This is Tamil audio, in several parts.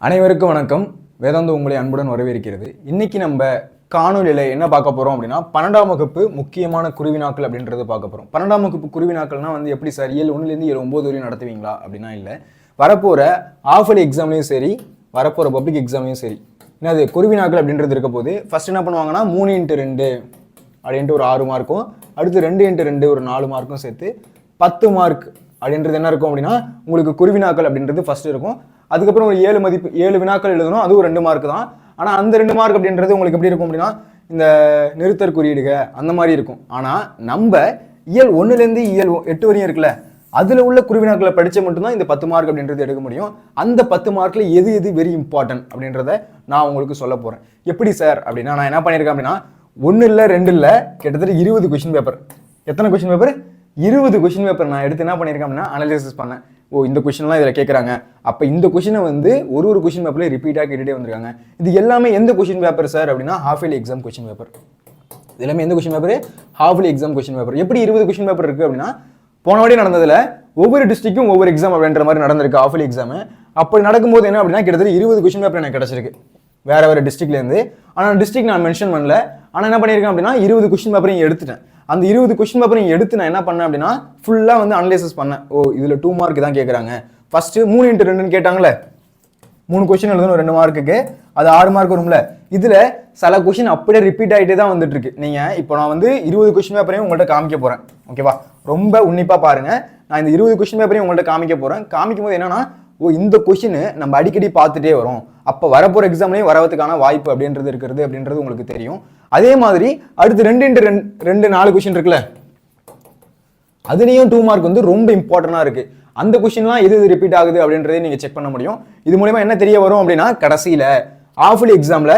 அனைவருக்கும் வணக்கம். வேதாந்தம் உங்களை அன்புடன் வரவேற்கிறது. இன்னைக்கு நம்ம காணொலியில் என்ன பார்க்க போகிறோம் அப்படின்னா 12ஆம் வகுப்பு முக்கியமான குருவினாக்கள் அப்படின்றத பார்க்க போகிறோம். 12ஆம் வகுப்பு குருவினாக்கள்னா எப்படி சார் இயல் 1லேருந்து இயல் 9 வரையும் நடத்துவீங்களா அப்படின்னா இல்லை. வரப்போகிற ஆஃபலி எக்ஸாம்லேயும் சரி, வரப்போகிற பப்ளிக் எக்ஸாம்லேயும் சரி, என்னது குருவினாக்கள் அப்படின்றது இருக்க போது ஃபர்ஸ்ட் என்ன பண்ணுவாங்கன்னா 3x2 அப்படின்ட்டு ஒரு 6 மார்க்கும், அடுத்து 2x2 ஒரு 4 மார்க்கும் சேர்த்து 10 மார்க் அப்படின்றது என்ன இருக்கும் அப்படின்னா உங்களுக்கு குருவினாக்கள் அப்படின்றது ஃபர்ஸ்ட் இருக்கும். அதுக்கப்புறம் ஒரு 7 வினாக்கள் எழுதணும், அதுவும் 2 மார்க் தான். ஆனால் அந்த 2 மார்க் அப்படின்றது உங்களுக்கு எப்படி இருக்கும் அப்படின்னா இந்த நிறுத்தற் குறியீடுக அந்த மாதிரி இருக்கும். ஆனால் நம்ம இயல் 1லேருந்து இயல் 8 வரையும் இருக்குல்ல, அதில் உள்ள குருவினாக்களை படித்த மட்டும்தான் இந்த 10 மார்க் அப்படின்றது எடுக்க முடியும். அந்த 10 மார்க்கில் எது வெரி இம்பார்ட்டன்ட் அப்படின்றத நான் உங்களுக்கு சொல்ல போகிறேன். எப்படி சார் அப்படின்னா நான் என்ன பண்ணியிருக்கேன் அப்படின்னா 1 இல்லை 2 இல்லை கிட்டத்தட்ட 20 கொஷின் பேப்பர். எத்தனை கொஷின் பேப்பர்? 20 கொஷின் பேப்பர் நான் எடுத்து என்ன பண்ணியிருக்கேன் அப்படின்னா அனலைசிஸ் பண்ணேன். இந்த கொஷின்லாம் இதில் கேட்குறாங்க, அப்போ இந்த கொஷினை ஒரு கொஷின் பேப்பர்ல ரிப்பீட்டாக கேட்டுகிட்டே வந்திருக்காங்க. இது எல்லாமே எந்த கொஷின் பேப்பர் சார் அப்படின்னா half yearly exam question paper. இது எல்லாமே எந்த question paper? Half yearly exam question paper. எப்படி 20 கொஷின் பேப்பர் இருக்குது அப்படின்னா போன வாட்டி நடந்ததில் ஒவ்வொரு டிஸ்ட்ரிக்டும் ஒவ்வொரு எக்ஸாம் அப்படின்ற மாதிரி நடந்திருக்கு ஹாஃப் இயர்லி எக்ஸாம். அப்படி நடக்கும்போது என்ன அப்படின்னா கிட்டத்தட்ட 20 கொஷின் பேப்பர் எனக்கு கிடச்சிருக்கு வேறு டிஸ்ட்ரிக்ட்லேருந்து. ஆனால் டிஸ்ட்ரிக்ட் நான் மென்ஷன் பண்ணல. ஆனால் என்ன பண்ணியிருக்கேன் அப்படின்னா 20 கொஷின் பேப்பரையும் எடுத்துட்டேன். அந்த 20 கொஷின் பேப்பரையும் எடுத்து நான் என்ன பண்ணேன் அப்படின்னா ஃபுல்லாக அனலைசிஸ் பண்ணேன். இதில் 2 மார்க் தான் கேட்குறாங்க. ஃபர்ஸ்ட் 3x2 கேட்டாங்களே, 3 கொஸ்டின் எழுதணும் 2 மார்க்குக்கு, அது 6 மார்க் வரும்ல. இதில் சில கொஷின் அப்படியே ரிப்பீட் ஆகிட்டே தான் வந்துட்டு இருக்கு. நீங்கள் இப்போ நான் 20 கொஸ்டின் பேப்பரையும் உங்கள்கிட்ட காமிக்க போகிறேன். ஓகேவா? ரொம்ப உன்னிப்பாக பாருங்க. நான் இந்த 20 கொஸ்டின் பேப்பரையும் உங்கள்கிட்ட காமிக்க போகிறேன். காமிக்கும் போது என்னன்னா இந்த கொஷின் நம்ம அடிக்கடி பார்த்துட்டே வரும், அப்போ வரப்போகிற எக்ஸாம்லேயும் வரதுக்கான வாய்ப்பு அப்படின்றது உங்களுக்கு தெரியும். அதே மாதிரி அடுத்து 2x2 4 கொஷின் இருக்குல்ல, அதுலேயும் 2 மார்க் ரொம்ப இம்பார்ட்டண்டாக இருக்குது. அந்த கொஷின்லாம் எது ரிப்பீட் ஆகுது அப்படின்றதே நீங்கள் செக் பண்ண முடியும். இது மூலமா என்ன தெரிய வரும் அப்படின்னா கடைசியில் ஆஃபலி எக்ஸாமில்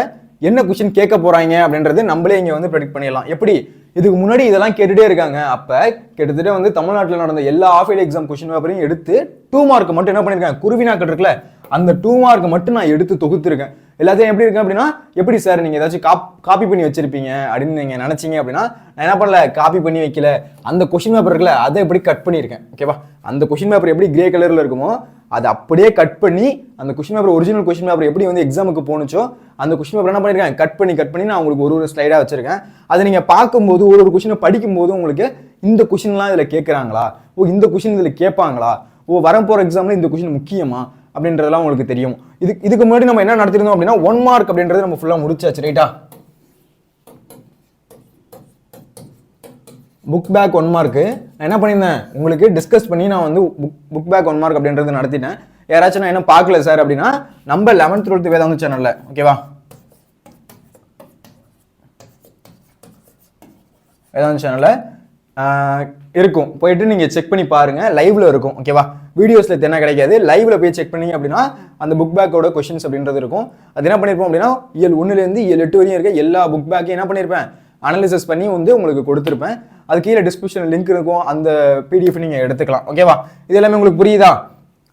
என்ன கொஷின் கேட்க போகிறாங்க அப்படின்றது நம்மளே இங்கே ப்ரெடிக்ட் பண்ணிடலாம். எப்படி? இதுக்கு முன்னாடி இதெல்லாம் கேட்டுகிட்டே இருக்காங்க. அப்போ கிட்டத்தட்ட தமிழ்நாட்டில் நடந்த எல்லா ஆஃபலி எக்ஸாம் கொஷின் பேப்பரையும் எடுத்து 2 மார்க் மட்டும் என்ன பண்ணியிருக்காங்க, குருவினாக்கள் இருக்குல்ல, அந்த 2 மார்க் மட்டும் நான் எடுத்து தொகுத்துருக்கேன். எல்லாத்தையும் எப்படி இருக்கு அப்படின்னா எப்படி சார் நீங்கள் ஏதாச்சும் காப்பி பண்ணி வச்சிருப்பீங்க அப்படின்னு நீங்கள் நினச்சிங்க அப்படின்னா நான் என்ன பண்ணல, காப்பி பண்ணி வைக்கல. அந்த கொஷின் பேப்பர் இருக்குல்ல அதை எப்படி கட் பண்ணியிருக்கேன். ஓகேவா? அந்த கொஷின் பேப்பர் எப்படி கிரே கலரில் இருக்குமோ அதை அப்படியே கட் பண்ணி அந்த question paper original question paper எப்படி எக்ஸாமுக்கு போனுச்சோ அந்த கொஷின் பேப்பர் என்ன பண்ணியிருக்கேன், கட் பண்ணி நான் உங்களுக்கு ஒரு ஸ்லைடாக வச்சிருக்கேன். அதை நீங்கள் பார்க்கும்போது ஒரு கொஷினை படிக்கும்போது உங்களுக்கு இந்த கொஷின்லாம் இதில் கேட்குறாங்களா, இந்த கொஷின் இதில் கேட்பாங்களா, வரப்போகிற எக்ஸாமில் இந்த கொஷின் முக்கியமா அப்படின்றதெல்லாம் உங்களுக்கு தெரியும். இதுக்கு முன்னாடி நம்ம என்ன நடத்திருந்தோம் அப்படின்னா 1 மார்க் அப்படின்றது நம்ம ஃபுல்லாக முடிச்சாச்சு. ரைட்டா? புக் பேக் 1 மார்க்கு நான் என்ன பண்ணியிருந்தேன் உங்களுக்கு டிஸ்கஸ் பண்ணி நான் புக் பேக் 1 மார்க் அப்படின்றது நடத்திட்டேன். யாராச்சும் நான் என்ன பார்க்கல சார் அப்படின்னா நம்ம 11th 12th வேதாந்தம் சேனல்ல, ஓகேவா, வேதாந்தம் சேனல்ல இருக்கும், போயிட்டு நீங்கள் செக் பண்ணி பாருங்க. லைவ்ல இருக்கும். ஓகேவா? வீடியோஸ்ல என்ன கிடைக்காது, லைவ்ல போய் செக் பண்ணி அப்படின்னா அந்த புக் பேக்கோட கொஸ்டின்ஸ் அப்படின்றது இருக்கும். அது என்ன பண்ணிருப்போம் அப்படின்னா இயல் 1லேருந்து இயல் 8 வரையும் இருக்க எல்லா புக் பேக்கையும் என்ன பண்ணியிருப்பேன், அனலிசிஸ் பண்ணி உங்களுக்கு கொடுத்துருப்பேன். அது கீழே டிஸ்கிரிப்ஷன் லிங்க் இருக்கும், அந்த பிடிஎஃப் நீங்கள் எடுத்துக்கலாம். ஓகேவா? இது எல்லாமே உங்களுக்கு புரியுதா?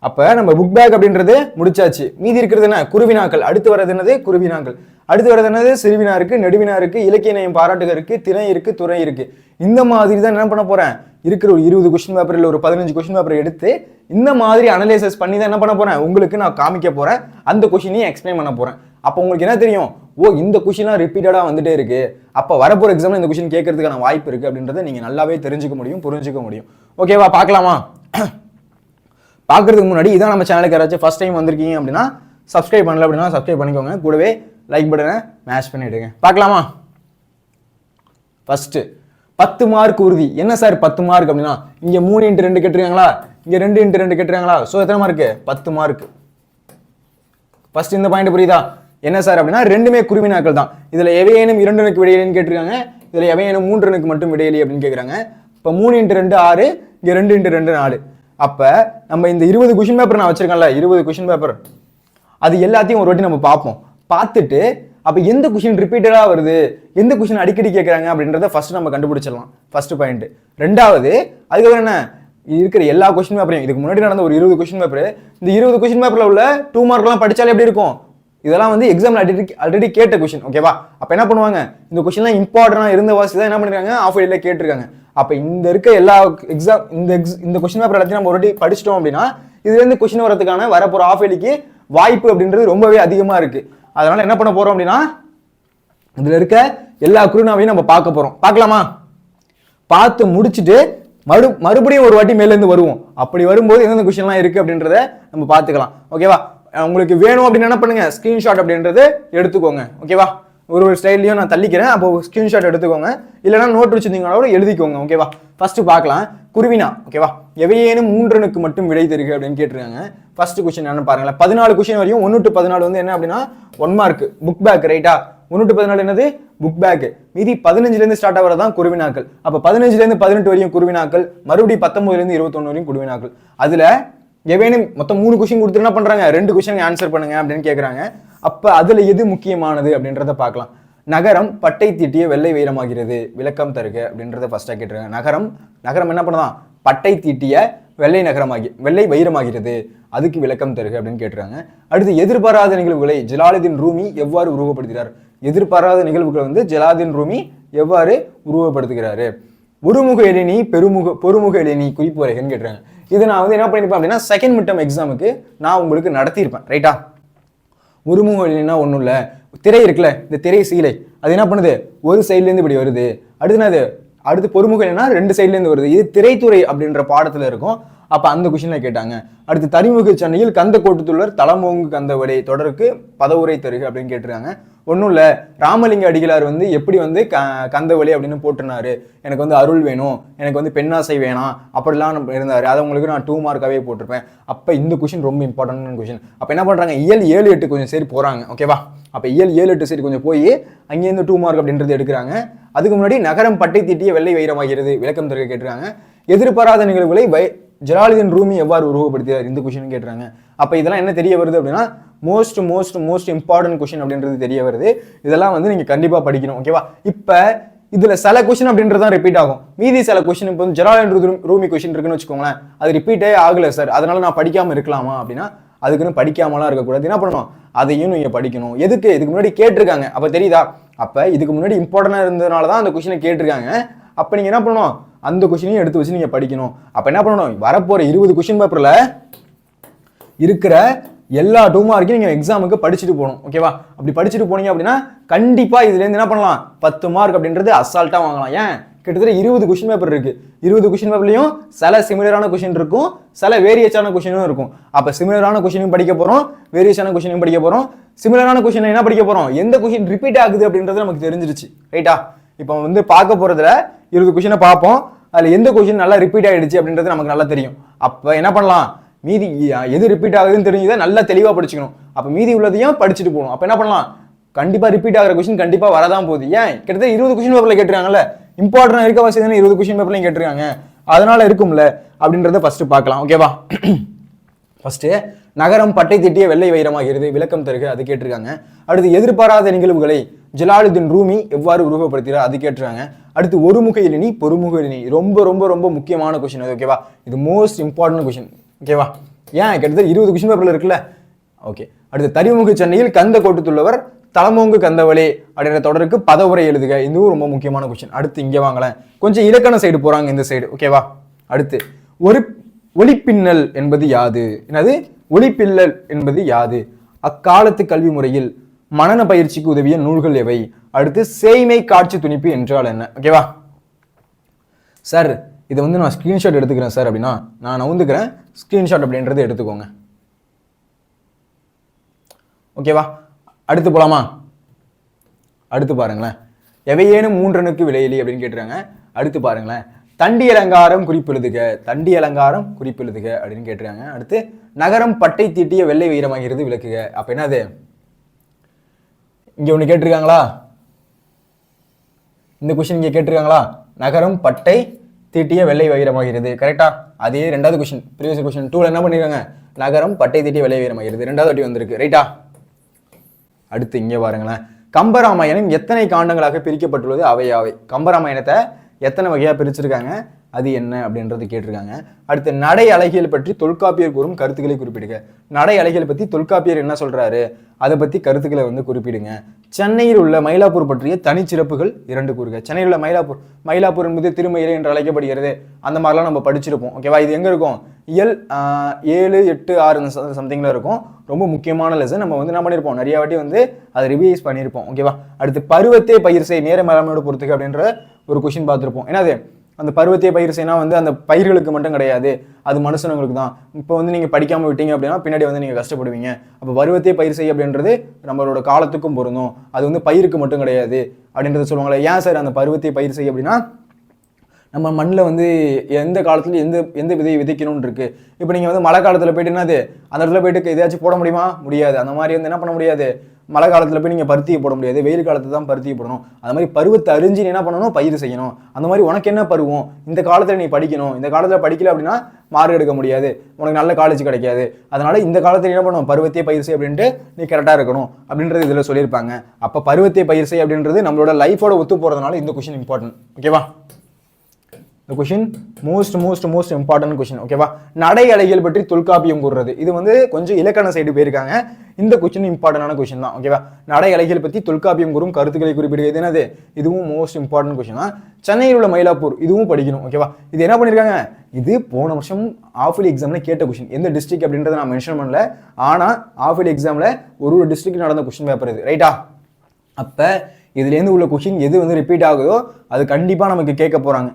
அப்போ நம்ம புக் பேக் அப்படின்றது முடிச்சாச்சு. மீதி இருக்கிறது என்ன, குருவினாக்கள். அடுத்து வர்றது என்னது, குருவினாக்கள். அடுத்து வர்றது என்னது, சிறுவினா இருக்கு, நெடுவினா இருக்கு, இலக்கிய நயம் பாராட்டுக இருக்கு, திணை இருக்கு, துறை இருக்கு. இந்த மாதிரி தான் என்ன பண்ண போறேன், இருக்கிற ஒரு 20 கொஸ்டின் பேப்பர் இல்லை ஒரு 15 கொஸ்டின் பேப்பர் எடுத்து இந்த மாதிரி அனலைசிஸ் பண்ணி தான் என்ன பண்ண போறேன், உங்களுக்கு நான் காமிக்க போறேன். அந்த கொஸ்டினையும் எக்ஸ்பிளைன் பண்ண போறேன். அப்போ உங்களுக்கு என்ன தெரியும், இந்த கொஸ்டின்லாம் ரிப்பீட்டடாக வந்துட்டே இருக்கு, அப்போ வரப்போற எக்ஸாம்ல இந்த கொஸ்டின் கேட்கறதுக்கான வாய்ப்பு இருக்கு அப்படின்றத நீங்க நல்லாவே தெரிஞ்சுக்க முடியும், புரிஞ்சுக்க முடியும். ஓகேவா? பார்க்கலாமா? பார்க்கறதுக்கு முன்னாடி இதான் நம்ம சேனலுக்கு யாராச்சும் ஃபர்ஸ்ட் டைம் வந்திருக்கீங்க அப்படின்னா சப்ஸ்கிரைப் பண்ணல அப்படின்னா சப்ஸ்கிரைப் பண்ணிக்கோங்க, கூடவே லைக் பட்டனை மேஷ் பண்ணிடுங்க. பார்க்கலாமா? ஃபர்ஸ்ட் 10 மார்க் உறுதி. என்ன சார் 10 மார்க் அப்படின்னா இங்க 3x2 கேட்டிருக்காங்களா, இங்க 2x2 கேட்டிருக்காங்களா, ஸோ எத்தனை மார்க்கு, 10 மார்க். ஃபர்ஸ்ட் இந்த பாயிண்ட் புரியுதா? என்ன சார் அப்படின்னா ரெண்டுமே குருவினாக்கள் தான். இதுல எவையேனும் 2 விடையிலின்னு கேட்டிருக்காங்க, இதுல எவையேனும் 3 மட்டும் விடையிலி அப்படின்னு கேட்குறாங்க. இப்போ 3x2 6, இங்க 2x2 4. அப்ப நம்ம இந்த 20 கொஷின் பேப்பர் நான் வச்சிருக்கேன்ல, 20 கொஷின் பேப்பர், அது எல்லாத்தையும் ஒரு வாட்டி நம்ம பார்ப்போம். பார்த்துட்டு அப்ப எந்த கொஷின் ரிப்பீட்டடா வருது, எந்த கொஷின் அடிக்கடி கேட்கறாங்க அப்படின்றத ஃபர்ஸ்ட் நம்ம கண்டுபிடிச்சிடலாம். First point. ரெண்டாவது, அதுக்கப்புறம் என்ன, இருக்கிற எல்லா கொஷின் பேப்பரையும் இதுக்கு முன்னாடி நடந்த ஒரு 20 கொஷின் பேப்பர், இந்த 20 கொஷின் பேப்பர்ல உள்ள 2 மார்க்லாம் படிச்சாலே எப்படி இருக்கும், இதெல்லாம் எக்ஸாம்ல ஆல்ரெடி கேட்ட கொஷின். ஓகேவா? அப்ப என்ன பண்ணுவாங்க, இந்த கொஷின்லாம் இம்பார்ட்டன்டா இருந்த வாசி தான் என்ன பண்ணிருக்காங்க, ஆஃப் இயர்ல கேட்டிருக்காங்க. அப்ப இந்த இருக்க எல்லா எக்ஸாம் இந்த கொஸ்டின் பேப்பர் எல்லாத்தையும் நம்ம ஒரு வாட்டி படிச்சிட்டோம் அப்படின்னா இதுல இருந்து கொஸ்டின் வரதுக்கான வரப்போற ஆஃப் இயர்லிக்கு வாய்ப்பு அப்படின்றது ரொம்பவே அதிகமா இருக்கு. அதனால என்ன பண்ண போறோம் அப்படின்னா இதுல இருக்க எல்லா குருவினாவையும் நம்ம பார்க்க போறோம். பார்க்கலாமா? பார்த்து முடிச்சுட்டு மறுபடியும் ஒரு வாட்டி மேல இருந்து வருவோம். அப்படி வரும்போது எந்தெந்த கொஸ்டின்லாம் இருக்கு அப்படின்றத நம்ம பார்த்துக்கலாம். ஓகேவா? உங்களுக்கு வேணும் அப்படின்னு என்ன பண்ணுங்க, ஸ்கிரீன்ஷாட் அப்படின்றத எடுத்துக்கோங்க. ஓகேவா? ஒரு ஸ்டைல்லையும் நான் தள்ளிக்கிறேன், அப்போ ஸ்கிரீன்ஷாட் எடுத்துக்கோங்க, இல்லைன்னா நோட் வச்சிருந்தீங்களோட எழுதிக்கோங்க. ஓகேவா? ஃபர்ஸ்ட் பார்க்கலாம் குருவினா. ஓகேவா? எவையேனும் 3 மட்டும் விடை தருக அப்படின்னு கேட்டிருக்காங்க. ஃபர்ஸ்ட் கொஸ்டின் என்ன பாருங்களேன், 14 கொஸ்டின் வரையும் 1 to 14 வந்து என்ன அப்படின்னா 1 மார்க் புக் பேக். ரைட்டா? 1 to 14 என்னது புக் பேக். மீதி 15ல இருந்து ஸ்டார்ட் ஆகிறதான் குருவினாக்கள். அப்ப 15ல இருந்து 18 வரையும் குருவினாக்கள், மறுபடியும் 19ல இருந்து 21 வரையும் குருவினாக்கள். அதுல எவையேனும் மொத்தம் 3 கொஸ்டின் கொடுத்து என்ன பண்றாங்க, 2 கொஸ்டின் ஆன்சர் பண்ணுங்க அப்படின்னு கேட்கறாங்க. அப்ப அதுல எது முக்கியமானது அப்படின்றத பார்க்கலாம். நகரம் பட்டை தீட்டிய வெள்ளை வைரமாகிறது, விளக்கம் தருக அப்படின்றத ஃபர்ஸ்டா கேட்டிருக்காங்க. நகரம் என்ன பண்ணதான், பட்டை தீட்டிய வெள்ளை வைரமாகிறது, அதுக்கு விளக்கம் தருக அப்படின்னு கேட்டிருக்காங்க. அடுத்து எதிர்பாராத நிகழ்வுகளை ஜலாலுதீன் ரூமி எவ்வாறு உருவப்படுத்துகிறார்? எதிர்பாராத நிகழ்வுகளை வந்து ஜலாலுதீன் ரூமி எவ்வாறு உருவப்படுத்துகிறாரு? ஒருமுக எழினி பொறுமுக எழினி குறிப்பு வரைகன்னு கேட்டுறாங்க. இது நான் வந்து என்ன பண்ணிருப்பேன் அப்படின்னா செகண்ட் மிட் டர்ம் எக்ஸாமுக்கு நான் உங்களுக்கு நடத்தியிருப்பேன். ரைட்டா? ஒருமுக எழினா ஒன்றும் இல்லை, திரை இருக்குல்ல, இந்த திரை சீலை அது என்ன பண்ணுது, ஒரு சைட்ல இருந்து இப்படி வருது. அடுத்து பொறுமுக எழினா 2 சைட்ல இருந்து வருது. இது திரைத்துறை அப்படின்ற பாடத்துல இருக்கும். அப்ப அந்த கொஸ்டின்ல கேட்டாங்க. அடுத்து தரிமுக சென்னையில் கந்த கோட்டுத்துள்ளர் தலமோங்கு கந்தவடை தொடருக்கு பதவுரை தருக அப்படின்னு கேட்டிருக்காங்க. ஒன்றும் இல்லை, ராமலிங்க அடிகளார் வந்து எப்படி வந்து கந்தவழி அப்படின்னு போட்டுனாரு, எனக்கு வந்து அருள் வேணும், எனக்கு வந்து பெண்ணாசை வேணாம் அப்படிலாம் இருந்தாரு. அதை உங்களுக்கு நான் 2 மார்க்காவே போட்டிருப்பேன். அப்போ இந்த கொஸ்டின் ரொம்ப இம்பார்ட்டன்டான கொஸ்டின். அப்போ என்ன பண்ணுறாங்க, இயல் 7, 8 கொஞ்சம் சரி போகிறாங்க. ஓகேவா? அப்போ இயல் 7, 8 சரி கொஞ்சம் போய் அங்கேருந்து 2 மார்க் அப்படின்றது எடுக்கிறாங்க. அதுக்கு முன்னாடி நகரம் பட்டை தீட்டிய வெள்ளை வைரமாகிறது, விளக்கம் தருக கேட்டிருக்காங்க. எதிர்பாராத நிகழ்வுகளை ஜலாலுதீன் ரூமி எவ்வாறு உருவப்படுத்தினார், இந்த கொஸ்டின் கேட்டுறாங்க. அப்ப இதெல்லாம் என்ன தெரிய வருது அப்படின்னா மோஸ்ட் இம்பார்ட்டன்ட் கொஸ்டின் அப்படின்றது தெரிய வருது. இதெல்லாம் வந்து நீங்க கண்டிப்பா படிக்கணும். ஓகேவா? இப்ப இதுல சில கொஸ்டின் அப்படின்றது தான் ரிப்பீட் ஆகும். மீதி சில கொஸ்டின் இப்போ ஜலாலுதீன் ரூமி கொஸ்டின் இருக்குன்னு வச்சுக்கோங்களேன், அது ரிப்பீட்டே ஆகல சார், அதனால நான் படிக்காம இருக்கலாமா அப்படின்னா அதுக்குன்னு படிக்காமலாம் இருக்கக்கூடாது. என்ன பண்ணணும், அதையும் நீங்க படிக்கணும். இதுக்கு முன்னாடி கேட்டிருக்காங்க, அப்ப தெரியுதா? அப்ப இதுக்கு முன்னாடி இம்பார்ட்டன்டா இருந்ததுனால தான் அந்த கொஸ்டினை கேட்டிருக்காங்க. அப்ப நீங்க என்ன பண்ணணும், அந்த கொஸ்டினையும் எடுத்து வச்சு நீங்க படிக்கணும். அப்ப என்ன பண்ணணும், வரப்போற 20 கொஸ்டின் பேப்பர்ல இருக்கிற எல்லா 2 மார்க்கையும் நீங்க எக்ஸாமுக்கு படிச்சுட்டு போகணும். ஓகேவா? அப்படி படிச்சுட்டு போனீங்க அப்படின்னா கண்டிப்பா இதுல இருந்து என்ன பண்ணலாம், 10 மார்க் அப்படின்றது அசால்ட்டா வாங்கலாம். ஏன், கிட்டத்தட்ட 20 கொஸ்டின் பேப்பர் இருக்கு. 20 கொஸ்டின் பேப்பர்லயும் சில சிமிலரான கொஸ்டின் இருக்கும், சில வேரியஸான கொஸ்டினும் இருக்கும். அப்ப சிமிலரான கொஸ்டினும் படிக்க போறோம், வேரியஸான கொஸ்டினும் படிக்க போறோம். சிமிலரான கொஸ்டின் என்ன படிக்க போறோம், எந்த கொஸ்டின் ரிப்பீட் ஆகுது அப்படின்றது நமக்கு தெரிஞ்சிருச்சு. ரைட்டா? இப்போ வந்து பார்க்க போறதுல 20 கொஸ்டினை பார்ப்போம், அதுல எந்த கொஸ்டின் நல்லா ரிப்பீட் ஆயிடுச்சு அப்படின்றது நமக்கு நல்லா தெரியும். அப்ப என்ன பண்ணலாம், மீதி எது ரிப்பீட் ஆகுதுன்னு தெரிஞ்சதை நல்லா தெளிவா படிச்சுக்கணும். அப்ப மீதி உள்ளதையும் படிச்சுட்டு போகணும். அப்ப என்ன பண்ணலாம், கண்டிப்பா ரிப்பீட் ஆகிற கொஸ்டின் கண்டிப்பா வரதான் போகுது. ஏன், கிட்டத்தட்ட 20 கொஸ்டின் பேப்பர்ல கேட்டிருக்காங்கல்ல, இம்பார்ட்டன்ட் இருக்க வாசி 20 கொஸ்டின் பேப்பர்லையும் கேட்டிருக்காங்க, அதனால இருக்கும்ல அப்படின்றத ஃபர்ஸ்ட் பார்க்கலாம். ஓகேவா? ஃபர்ஸ்ட் நகரம் பட்டை தீட்டிய வெள்ளை வைரமாகிறது, விளக்கம் தருக, அது கேட்டிருக்காங்க. அடுத்து எதிர்பாராத நிகழ்வுகளை ஜலாலுதீன் ரூமி எவ்வாறு உருவப்படுத்துகிறார், அது கேட்டிருக்காங்க. அடுத்து ஒருமுக எழினி பொறுமுக எழினி, ரொம்ப ரொம்ப ரொம்ப முக்கியமான கொஸ்டின் அது. ஓகேவா? இது மோஸ்ட் இம்பார்ட்டன்ட் கொஸ்டின். ஓகேவா? ஏன், கிட்டத்தட்ட 20 கொஸ்டின் பேப்பர்ல இருக்குல்ல. ஓகே. அடுத்து தரிமுக சென்னையில் கந்த கோட்டுத்துள்ளவர் தலமோங்கு கந்தவளே அப்படின்ற தொடருக்கு பதவுரை எழுதுக, இதுவும் ரொம்ப முக்கியமான கொஸ்டின். அடுத்து இங்க வாங்கலாம், கொஞ்சம் இலக்கண சைடு போறாங்க இந்த சைடு. ஓகேவா? அடுத்து ஒளிப்பின்னல் என்பது யாது, என்னது ஒளிப்பின்னல் என்பது யாது, அக்காலத்து கல்வி முறையில் மனன பயிற்சிக்கு உதவிய நூல்கள் எவை, அடுத்து சேய்மை காட்சி துணிப்பு என்றால் என்ன. ஓகேவா சார், இதை வந்து நான் ஸ்கிரீன்ஷாட் எடுத்துக்கிறேன் சார் அப்படின்னா நான் நவுந்துக்கிறேன், ஸ்கிரீன்ஷாட் அப்படின்றது எடுத்துக்கோங்க. ஓகேவா? அடுத்து போலாமா? அடுத்து பாருங்களேன், எவையேனும் 3 விலையிலி அப்படின்னு கேட்டுறாங்க. அடுத்து பாருங்களேன், தண்டி அலங்காரம் குறிப்பெழுதுக, தண்டி அலங்காரம் குறிப்பெழுதுக அப்படின்னு கேட்டுறாங்க. அடுத்து நகரம் பட்டை தீட்டிய வெள்ளை வைரமாகிறது, விளக்குக. அப்ப என்னது, இங்க ஒண்ணு கேட்டிருக்காங்களா, இந்த கொஸ்டின் இங்க கேட்டிருக்காங்களா, நகரம் பட்டை தீட்டிய வெள்ளை வைரமாகிறது. கரெக்டா? அதே 2வது கொஸ்டின், ப்ரீவியஸ் கொஸ்டின் 2ல என்ன பண்ணிருக்காங்க, நகரம் பட்டை தீட்டிய வெள்ளை வைரமாகிறது, 2வது வாட்டி வந்திருக்கு. ரைட்டா? அடுத்து இங்க பாருங்களேன், கம்பராமாயணம் எத்தனை காண்டங்களாக பிரிக்கப்பட்டுள்ளது, அவை யாவை. கம்பராமாயணத்தை எத்தனை வகையா பிரிச்சிருக்காங்க, அது என்ன அப்படின்றது கேட்டிருக்காங்க. அடுத்து நடை அழகியல் பற்றி தொல்காப்பியர் கூறும் கருத்துக்களை குறிப்பிடுங்க. நடை அழகியல் பத்தி தொல்காப்பியர் என்ன சொல்றாரு, அதை பத்தி கருத்துக்களை வந்து குறிப்பிடுங்க. சென்னையில் உள்ள மயிலாப்பூர் பற்றிய தனிச்சிறப்புகள் 2 கூறுக. சென்னையில் உள்ள மயிலாப்பூர் என்பது திருமயிலை என்று அழைக்கப்படுகிறது. அந்த மாதிரிலாம் நம்ம படிச்சிருப்போம். ஓகேவா? இது எங்க இருக்கும்? இயல் 7, 8, 6 சம்திங்ல இருக்கும். ரொம்ப முக்கியமான லெசன். நம்ம வந்து என்ன பண்ணியிருப்போம், நிறைய வாட்டி வந்து அதை ரிவைஸ் பண்ணியிருப்போம். ஓகேவா? அடுத்து பருவத்தே பயிர் செய் நேர மேலாண்மையோட பொறுத்துக்கு அப்படின்ற ஒரு கொஸ்டின் பார்த்துருப்போம். என்னது அந்த பருவத்தை பயிர் செய்யனா வந்து அந்த பயிர்களுக்கு மட்டும் கிடையாது, அது மனுஷனுங்களுக்கு தான். இப்போ வந்து நீங்கள் படிக்காமல் விட்டீங்க அப்படின்னா பின்னாடி வந்து நீங்கள் கஷ்டப்படுவீங்க. அப்போ பருவத்தை பயிர் செய்ய அப்படின்றது நம்மளோட காலத்துக்கும் பொருந்தும், அது வந்து பயிருக்கு மட்டும் கிடையாது அப்படின்றத சொல்லுவாங்களே. ஏன் சார் அந்த பருவத்தை பயிர் செய்ய அப்படின்னா, நம்ம மண்ணில் வந்து எந்த காலத்துல எந்த விதையை விதைக்கணும்னு இருக்கு. இப்போ நீங்கள் வந்து மழை காலத்தில் போயிட்டு என்னது அந்த இடத்துல போயிட்டு எதாச்சும் போட முடியுமா? முடியாது. அந்த மாதிரி வந்து என்ன பண்ண முடியாது, மழை காலத்தில் போய் நீங்கள் பருத்தியை போட முடியாது, வெயில் காலத்தில் தான் பருத்தியை போடணும். அந்த மாதிரி பருவத்தை அறிஞ்சு என்ன பண்ணணும், பயிர் செய்யணும். அந்த மாதிரி உனக்கு என்ன பருவம், இந்த காலத்தில் நீ படிக்கணும், இந்த காலத்தில் படிக்கல அப்படின்னா மார்க் எடுக்க முடியாது, உனக்கு நல்ல காலேஜ் கிடைக்காது. அதனால இந்த காலத்தில் என்ன பண்ணணும், பருவத்தை பயிர் செய் அப்படின்ட்டு நீ கரெக்டாக இருக்கணும் அப்படின்றது இதில் சொல்லியிருப்பாங்க. அப்போ பருவத்தை பயிர் செய் அப்படின்றது நம்மளோட லைஃபோட ஒத்து போகிறதுனால இந்த கொஸ்டின் இம்பார்ட்டன்ட். ஓகேவா? இந்த கொஸ்டின் மோஸ்ட் இம்பார்ட்டன்ட் கொஸ்டின். ஓகேவா? நடை அழகியல் பற்றி தொல்காப்பியம் கூறுறது, இது வந்து கொஞ்சம் இலக்கண சைடு போயிருக்காங்க. இந்த கொஸ்டின் இம்பார்ட்டன்டான கொஸ்டின் தான். ஓகேவா? நடை அழகியல் பற்றி தொல்காப்பியம் கூறும் கருத்துக்களை குறிப்பிடுகிறது என்னது, இதுவும் மோஸ்ட் இம்பார்ட்டன்ட் கொஸ்டின் தான். சென்னையில் உள்ள மயிலாப்பூர், இதுவும் படிக்கணும். ஓகேவா? இது என்ன பண்ணியிருக்காங்க, இது போன வருஷம் ஆஃபலி எக்ஸாம்ல கேட்ட கொஸ்டின். எந்த டிஸ்ட்ரிக்ட் அப்படின்றத நான் மென்ஷன் பண்ணல, ஆனால் ஆஃபலி எக்ஸாம்ல ஒரு டிஸ்ட்ரிக்ட் நடந்த கொஸ்டின் பேப்பர் இது. ரைட்டா? அப்போ இதுலேருந்து உள்ள கொஸ்டின் எது வந்து ரிப்பீட் ஆகுதோ அது கண்டிப்பாக நமக்கு கேட்க போகிறாங்க.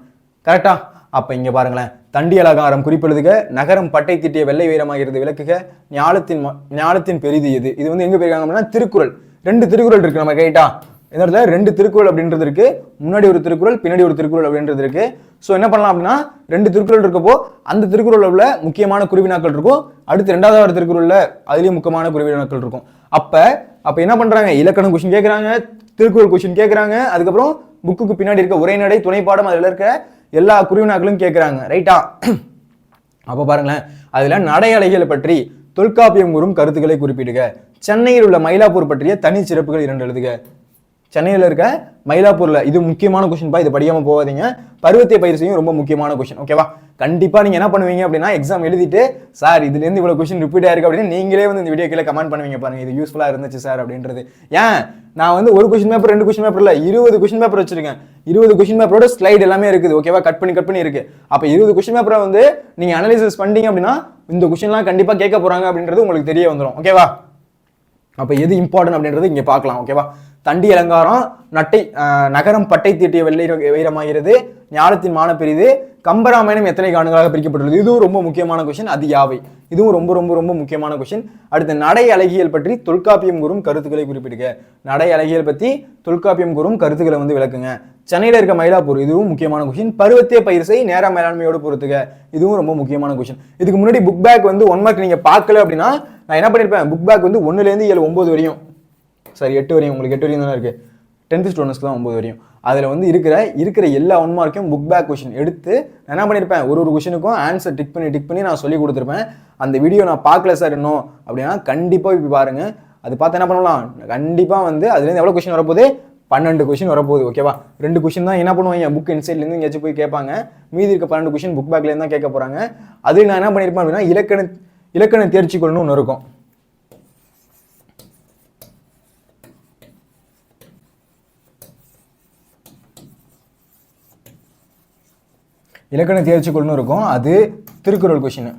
கரெக்டா? அப்ப இங்க பாருங்களேன், தண்டி அலங்காரம் குறிப்பெழுதுக, நகரம் பட்டை திட்டிய வெள்ளை வீரமாகிறது விளக்குக, ஞாலத்தின் பெரிது எது. இது வந்து எங்க போயிருக்காங்க அப்படின்னா திருக்குறள். 2 திருக்குறள் இருக்கு நம்ம. ரைட்டா? இந்த இடத்துல 2 திருக்குறள் அப்படின்றது இருக்கு, முன்னாடி ஒரு திருக்குறள் பின்னாடி ஒரு திருக்குறள் அப்படின்றது இருக்கு. ஸோ என்ன பண்ணலாம் அப்படின்னா 2 திருக்குறள் இருக்கப்போ அந்த திருக்குறள் உள்ள முக்கியமான குருவினாக்கள் இருக்கும், அடுத்து 2வது திருக்குறள்ல அதுலயும் முக்கியமான குருவினாக்கள் இருக்கும். அப்ப என்ன பண்றாங்க, இலக்கணம் கொஸ்டின் கேட்கறாங்க, திருக்குறள் கொஸ்டின் கேட்கறாங்க, அதுக்கப்புறம் புக்குக்கு பின்னாடி இருக்க உரைநடை துணைப்பாடம் அதுல இருக்க எல்லா குருவினாக்களும் கேட்கறாங்க. ரைட்டா? அப்ப பாருங்களேன், அதுல நடை அழகியலை பற்றி தொல்காப்பியம் கூறும் கருத்துக்களை குறிப்பிடுக. சென்னையில் உள்ள மயிலாப்பூர் பற்றிய தனி சிறப்புகள் 2 எழுதுக. சென்னையில் இருக்க மயிலாப்பூர்ல, இது முக்கியமான கொஸ்டின் பா, இது படியாம போகாதீங்க. பருவத்தை பயிர் செய்யும் ரொம்ப முக்கியமான கொஸ்டின். ஓகேவா? கண்டிப்பா நீங்க என்ன பண்ணுவீங்க அப்படின்னா, எக்ஸாம் எழுதிட்டு சார் இதுல இருந்து இவ்வளவு கொஸ்டின் ரிப்பீட் ஆயிருக்கு அப்படின்னு நீங்களே வந்து இந்த வீடியோ கீழே கமெண்ட் பண்ணுவீங்க. பாருங்க, இது யூஸ்ஃபுல்லா இருந்துச்சு சார் அப்படின்றது. ஏன் நான் வந்து ஒரு கொஸ்டின் பேப்பர் 2 கொஸ்டின் பேப்பர் இல்ல, 20 கொஸ்டின் பேப்பர் வச்சிருக்கேன். 20 கொஸ்டின் பேப்பரோட ஸ்லைட் எல்லாமே இருக்குது. ஓகேவா? கட் பண்ணி இருக்கு. அப்ப 20 கொஸ்டின் பேப்பரை வந்து நீங்க அனலைசிஸ் பண்ணீங்க அப்படின்னா இந்த கொஸ்டின்லாம் கண்டிப்பா கேட்க போறாங்க அப்படின்றது உங்களுக்கு தெரிய வந்துடும். ஓகேவா? அப்ப எது இம்பார்ட்டன்ட் அப்படின்றது இங்க பார்க்கலாம். ஓகேவா? தண்டி அலங்காரம், நகரம் பட்டை தீட்டிய வெள்ளை வீரமாகிறது, ஞாலத்தின் மான பெரிது, கம்பராமாயணம் எத்தனை காணுகளாக பிரிக்கப்பட்டுள்ளது, இதுவும் ரொம்ப முக்கியமான கொஸ்டின். அது யாவை, இதுவும் ரொம்ப முக்கியமான கொஸ்டின். அடுத்து நடை அழகியல் பற்றி தொல்காப்பியம் கூறும் கருத்துக்களை குறிப்பிடுக. நடை அழகியல் பற்றி தொல்காப்பியம் கூறும் கருத்துக்களை வந்து விளக்குங்க. சென்னையில் இருக்க மயிலாப்பூர், இதுவும் முக்கியமான கொஸ்டின். பருவத்தே பயிர் செய் நேர மேலாண்மையோடு பொறுத்துக, இதுவும் ரொம்ப முக்கியமான கொஸ்டின். இதுக்கு முன்னாடி புக் பேக் வந்து 1 மார்க் நீங்க பார்க்கல அப்படின்னா நான் என்ன பண்ணிருப்பேன், புக் பேக் வந்து 1லேருந்து 7, 9 வரையும், சரி 8 வரையும், உங்களுக்கு 8 வரையும் தானே இருக்கு, 10th ஸ்டூடெண்ட்ஸ்க்கு தான் 9 வரையும். அதில் வந்து இருக்கிற எல்லா 1 மார்க்கையும் புக் பேக் கொஸ்டின் எடுத்து நான் என்ன பண்ணியிருப்பேன், ஒரு கொஸ்டினுக்கும் ஆன்சர் டிக் பண்ணி நான் சொல்லி கொடுத்துருப்பேன். அந்த வீடியோ நான் பார்க்கல சார் இன்னும் அப்படின்னா கண்டிப்பாக இப்போ பாருங்க, அது பார்த்து என்ன பண்ணலாம், கண்டிப்பாக வந்து அதுலேருந்து எவ்வளோ கொஸ்டின் வரப்போகுது, 12 கொஸ்டின் வரப்போகுது. ஓகேவா? 2 கொஸ்டின் தான் என்ன பண்ணுவாங்க, புக் இன்சைட்லேருந்து எங்கேயாச்சும் போய் கேட்பாங்க, மீதி இருக்க 12 கொஸ்டின் புக் பேக்லேருந்து தான் கேட்க போகிறாங்க. அதில் நான் என்ன பண்ணியிருப்பேன் அப்படின்னா இலக்கண தேர்ச்சிக்கொள்னு ஒன்று இருக்கும். இலக்கண தேர்ச்சிக்கொள்னு இருக்கும், அது திருக்குறள் கொஸ்டின்.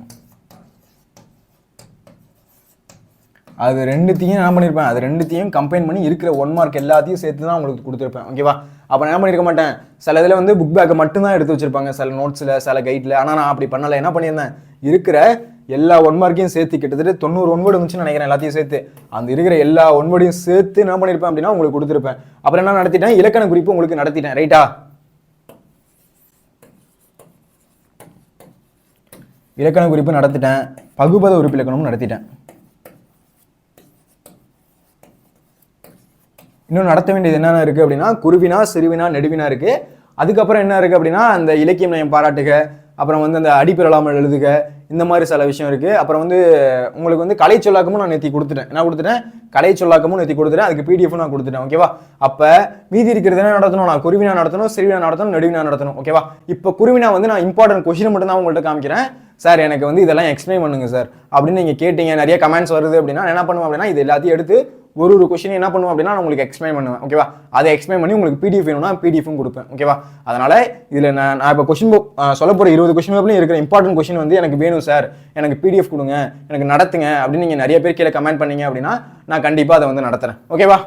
அது 2த்தையும் என்ன பண்ணியிருப்பேன், அது 2த்தையும் கம்பைன் பண்ணி இருக்கிற 1 மார்க் எல்லாத்தையும் சேர்த்து தான் உங்களுக்கு கொடுத்துருப்பேன். ஓகேவா? அப்போ நான் என்ன பண்ணியிருக்க மாட்டேன், சில இதில் வந்து புக் பேக்கை மட்டும்தான் எடுத்து வச்சிருப்பாங்க, சில நோட்ஸில் சில கைட்டில். ஆனால் நான் அப்படி பண்ணலை. என்ன பண்ணியிருந்தேன், இருக்கிற எல்லா 1 மார்க்கையும் சேர்த்து கிட்டத்தட்ட 90 ஒன்வேர்டு இருந்துச்சுன்னு நினைக்கிறேன், எல்லாத்தையும் சேர்த்து அந்த இருக்கிற எல்லா 1 வேர்டையும் சேர்த்து என்ன பண்ணியிருப்பேன் அப்படின்னா உங்களுக்கு கொடுத்துருப்பேன். அப்புறம் என்ன நடத்திட்டேன், இலக்கண குறிப்பு உங்களுக்கு நடத்திட்டேன். ரைட்டா? இலக்கண குறிப்பு நடத்திட்டேன், பகுபத உறுப்பிலக்கணமும் நடத்திட்டேன். இன்னும் நடத்த வேண்டியது என்னென்ன இருக்குது அப்படின்னா, குருவினா, சிறுவினா, நெடுவினா இருக்குது. அதுக்கப்புறம் என்ன இருக்குது அப்படின்னா, அந்த இலக்கியம் நயம் பாராட்டுக, அப்புறம் வந்து அந்த அடிப்பெறலாமல் எழுதுக, இந்த மாதிரி சில விஷயம் இருக்குது. அப்புறம் வந்து உங்களுக்கு வந்து கலை சொல்லாக்கமும் நான் நேற்று கொடுத்துட்டேன். என்ன கொடுத்துட்டேன்? கலை சொல்லாக்கமும் நேற்று கொடுத்துட்டேன். அதுக்கு பிடிஎஃப் நான் கொடுத்துட்டேன். ஓகேவா? அப்போ மீதி இருக்கிறது என்ன நடத்தணும்? நான் குருவினா நடத்தணும், சிறுவினா நடத்தணும், நெடுவினா நடத்தணும். ஓகேவா? இப்போ குருவினா வந்து நான் இம்பார்ட்டன்ட் கொஸ்டின் மட்டும் தான் உங்கள்கிட்ட காமிக்கிறேன். சார் எனக்கு வந்து இதெல்லாம் எக்ஸ்பிளைன் பண்ணுங்க சார் அப்படின்னு நீங்கள் கேட்டீங்க, நிறைய கமெண்ட்ஸ் வருது அப்படின்னா என்ன பண்ணுவேன் அப்படின்னா இது எல்லாத்தையும் எடுத்து ஒரு கொஸ்டின் என்ன பண்ணுவேன் அப்படின்னா நான் உங்களுக்கு எக்ஸ்பிளைன் பண்ணுவேன். ஓகேவா? அதை எக்ஸ்பிளைன் பண்ணி உங்களுக்கு பிடிஎஃப் வேணும்னா பிடிஎஃப் கொடுப்பேன். ஓகேவா? அதனால இதில் நான் இப்போ கொஸ்டின் சொல்ல போகிற 20 கொஸ்டின் பேப்பர்லையும் இருக்கிற இம்பார்ட்டன்ட் கொஸ்டின் வந்து எனக்கு வேணும் சார், எனக்கு பிடிஎஃப் கொடுங்க, எனக்கு நடத்துங்க அப்படின்னு நீங்கள் நிறைய பேர் கீழே கமெண்ட் பண்ணீங்க அப்படின்னா நான் கண்டிப்பாக அதை வந்து நடத்துறேன். ஓகேவா?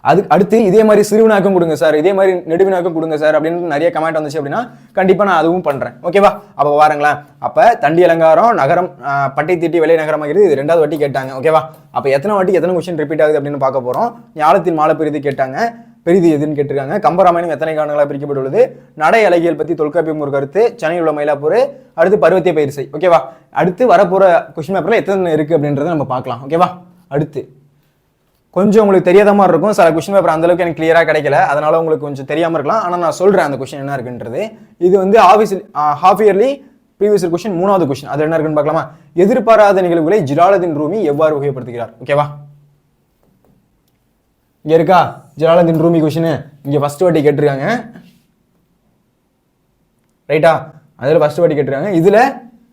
அடுத்து இதே மாதிரி சிறுவினாக்கும் கொடுங்க சார், இதே மாதிரி நெடுவினாக்கும் கொடுங்க சார் அப்படின்னு நிறைய கமெண்ட் வந்துச்சு அப்படின்னா கண்டிப்பாக நான் அதுவும் பண்ணுறேன். ஓகேவா? அப்போ வாருங்களேன். அப்போ தண்டி அலங்காரம், நகரம், பட்டை தீட்டி வெள்ளை நகரமாகிறது இது 2வது வாட்டி கேட்டாங்க. ஓகேவா? அப்போ எத்தனை வாட்டி எத்தனை கொஸ்டின் ரிப்பீட் ஆகுது அப்படின்னு பார்க்க போகிறோம். ஞாலத்தின் மாலை பெரிது கேட்டாங்க, பெரிது எதுன்னு கேட்டிருக்காங்க. கம்பராமாயணம் எத்தனை காரணங்களாக பிரிக்கப்பட்டுள்ளது, நடை அழகியல் பற்றி தொல்காப்பியம் ஒரு கருத்து, சென்னையில் உள்ள மயிலாப்பூர், அடுத்து பருவத்திய பயிர்சை. ஓகேவா? அடுத்து வரப்போகிற கொஸ்டின் பேப்பரில் எத்தனை இருக்குது அப்படின்றத நம்ம பார்க்கலாம். ஓகேவா? அடுத்து கொஞ்சம் உங்களுக்கு தெரியாத மாதிரி இருக்கும், சில கொஸ்டின் பேப்பர் அந்தளவுக்கு எனக்கு கிளியராக கிடைக்கல, அதனால உங்களுக்கு கொஞ்சம் தெரியாமல் இருக்கலாம். ஆனால் நான் சொல்கிறேன் அந்த கொஸ்டின் என்ன இருக்குன்றது. இது வந்து half yearly previous year question 3வது கொஸ்டின். அது என்ன இருக்குன்னு பார்க்கலாமா? எதிர்பாராத நிகழ்வுகளை ஜலாலுதீன் ரூமி எவ்வாறு வகைப்படுத்துகிறார்? ஓகேவா? இங்கே இருக்கா ஜலாலுதீன் ரூமி கொஸ்டின், இங்கே ஃபர்ஸ்ட் வாட்டி கேட்டிருக்காங்க. ரைட்டா? அதில் ஃபர்ஸ்ட் வாட்டி கேட்டிருக்காங்க, இதில்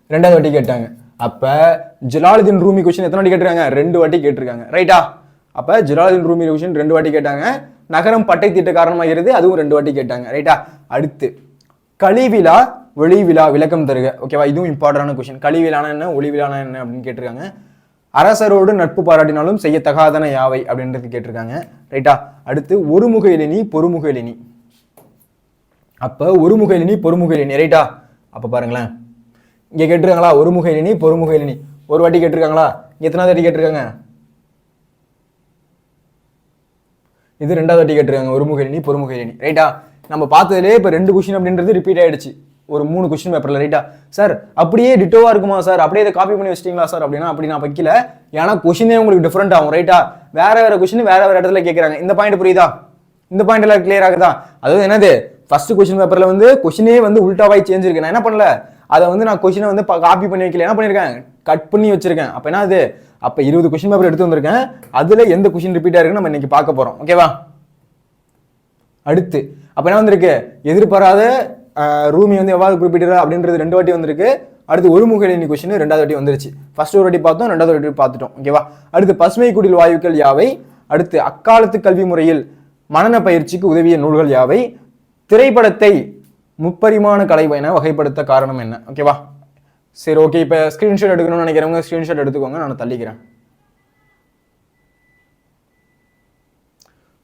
2வது வாட்டி கேட்டாங்க. அப்போ ஜலாலுதீன் ரூமி கொஸ்டின் எத்தனை வாட்டி கேட்டிருக்காங்க? 2 வாட்டி கேட்டிருக்காங்க. ரைட்டா? அப்போ ஜலாலுதீன் ரூமி கொஸ்டின் 2 வாட்டி கேட்டாங்க. நகரம் பட்டை தீட்ட காரணமாகிறது, அதுவும் 2 வாட்டி கேட்டாங்க. ரைட்டா? அடுத்து கழிவிழா ஒளிவிழா விளக்கம் தருக. ஓகேவா? இதுவும் இம்பார்ட்டன்டான கொஸ்டின். கழிவிழானா என்ன, ஒளிவிழானா என்ன அப்படின்னு கேட்டிருக்காங்க. அரசரோடு நட்பு பாராட்டினாலும் செய்யத்தகாதன யாவை அப்படின்றது கேட்டிருக்காங்க. ரைட்டா? அடுத்து ஒருமுக இலினி பொறுமுக இலினி. அப்போ ஒருமுக இலினி பொறுமுக இலினி. ரைட்டா? அப்போ பாருங்களேன், இங்கே கேட்டிருக்காங்களா ஒருமுக இலினி பொறுமுக இலினி ஒரு வாட்டி கேட்டிருக்காங்களா? எத்தனாவது வாட்டி கேட்டிருக்காங்க? இது 2வது வாட்டி கேட்டிருக்காங்க ஒருமுக இலினி பொறுமுக இலினி. ரைட்டா? நம்ம பார்த்ததுலேயே இப்போ 2 கொஸ்டின் அப்படின்றது ரிப்பீட் ஆயிடுச்சு ஒரு 3 கொஸ்டின் பேப்பரில். ரைட்டா? சார் அப்படியே டிட்டோவா இருக்குமா சார், அப்படியே இதை காப்பி பண்ணி வச்சிட்டீங்களா சார் அப்படின்னா அப்படி நான் வைக்கல. ஏன்னா கொஸ்டினே உங்களுக்கு டிஃப்ரெண்ட் ஆகும். ரைட்டா? வேற கொஸ்டின் வேற இடத்துல கேட்குறாங்க. இந்த பாயிண்ட் புரியுதா? இந்த பாயிண்ட் எல்லாம் கிளியர் ஆகுதா? அதாவது என்னது, ஃபர்ஸ்ட் கொஸ்டின் பேப்பரில் வந்து கொஸ்டினே வந்து உல்டாவாய் சேஞ்ச் இருக்கு. நான் என்ன பண்ணல, அதை வந்து நான் கொஸ்டினை வந்து காப்பி பண்ணி வைக்கல, என்ன பண்ணியிருக்கேன், கட் பண்ணி வச்சிருக்கேன். அப்போ என்ன அது, அப்போ 20 கொஸ்டின் பேப்பர் எடுத்து வந்திருக்கேன். அதில் எந்த கொஸ்டின் ரிப்பீட் ஆயிருக்குன்னு நம்ம இன்னைக்கு பார்க்க போகிறோம். ஓகேவா? அடுத்து அப்போ என்ன வந்திருக்கு, எதிர்பாராத ரூமி வந்து எவ்வாறு குறிப்பிடுறா அப்படின்றது 2 வாட்டி வந்திருக்கு. அடுத்து ஒருமுக இலினி கொஸ்டின் 2வது வாட்டி வந்துருச்சு. ஃபர்ஸ்ட் ஒரு வாட்டி பார்த்தோம், 2வது வாட்டி பார்த்துட்டோம். ஓகேவா? அடுத்து பசுமை குடில் வாயுக்கள் யாவை? அடுத்து அக்காலத்து கல்வி முறையில் மனன பயிற்சிக்கு உதவிய நூல்கள் யாவை? திரைப்படத்தை முப்பரிமாண கலை என வகைப்படுத்த காரணம் என்ன? ஓகேவா? சரி, ஓகே. இப்போ ஸ்கிரீன்ஷாட் எடுக்கணும்னு நினைக்கிறவங்க ஸ்கிரீன்ஷாட் எடுத்துக்கோங்க, நான் தள்ளிக்கிறேன்.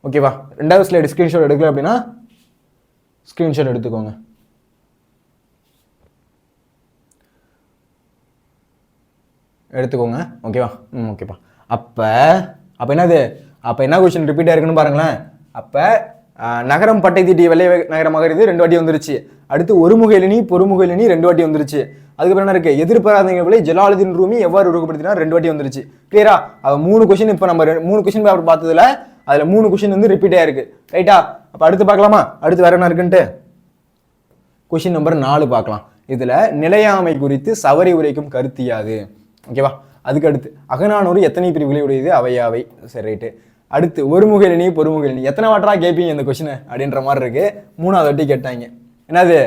ஓகேவா? 2வது ஸ்லைடு ஸ்கிரீன்ஷாட் எடுக்கல அப்படின்னா ஸ்கிரீன்ஷாட் எடுத்துக்கோங்க. ஓகேவா? ஓகேப்பா. அப்போ என்னது, அப்போ என்ன கொஸ்டின் ரிப்பீட் ஆயிருக்குன்னு பாருங்களேன். அப்போ நகரம் பட்டை தீட்டி வெள்ளை நகரமாக இது 2 வாட்டி வந்துருச்சு. அடுத்து ஒருமுக இலினி பொறுமுக இலினி 2 வாட்டி வந்துருச்சு. அதுக்கப்புறம் என்ன இருக்கு, எதிர்பாராத நிகழ்வுகளை ஜலாலுதீன் ரூமி எவ்வாறு உருவப்படுத்தினார் 2 வாட்டி வந்துருச்சு. கிளியரா? அது 3 கொஸ்டின். இப்போ நம்ம 3 கொஸ்டின் பேப்பர் பார்த்ததுல அதில் 3 கொஸ்டின் வந்து ரிப்பீட் ஆயிருக்கு. ரைட்டா? அப்போ அடுத்து பார்க்கலாமா? அடுத்து வேற என்ன இருக்குன்ட்டு கொஸ்டின் நம்பர் 4 பார்க்கலாம். இதுல நிலையாமை குறித்து சவரி உரைக்கும் கருத்து யாது? ஓகேவா? அதுக்கு அடுத்து அகநானூறு எத்தனை பிரிவுகளை உடையது, அவையாவை. சரி, ரைட்டு. அடுத்து ஒருமுக இலினி பொறுமுக இலினி எத்தனை வாட்டரா கேட்பீங்க இந்த கொஸ்டின் அப்படின்ற மாதிரி இருக்கு. 3வது வாட்டி கேட்டாங்க. என்னது,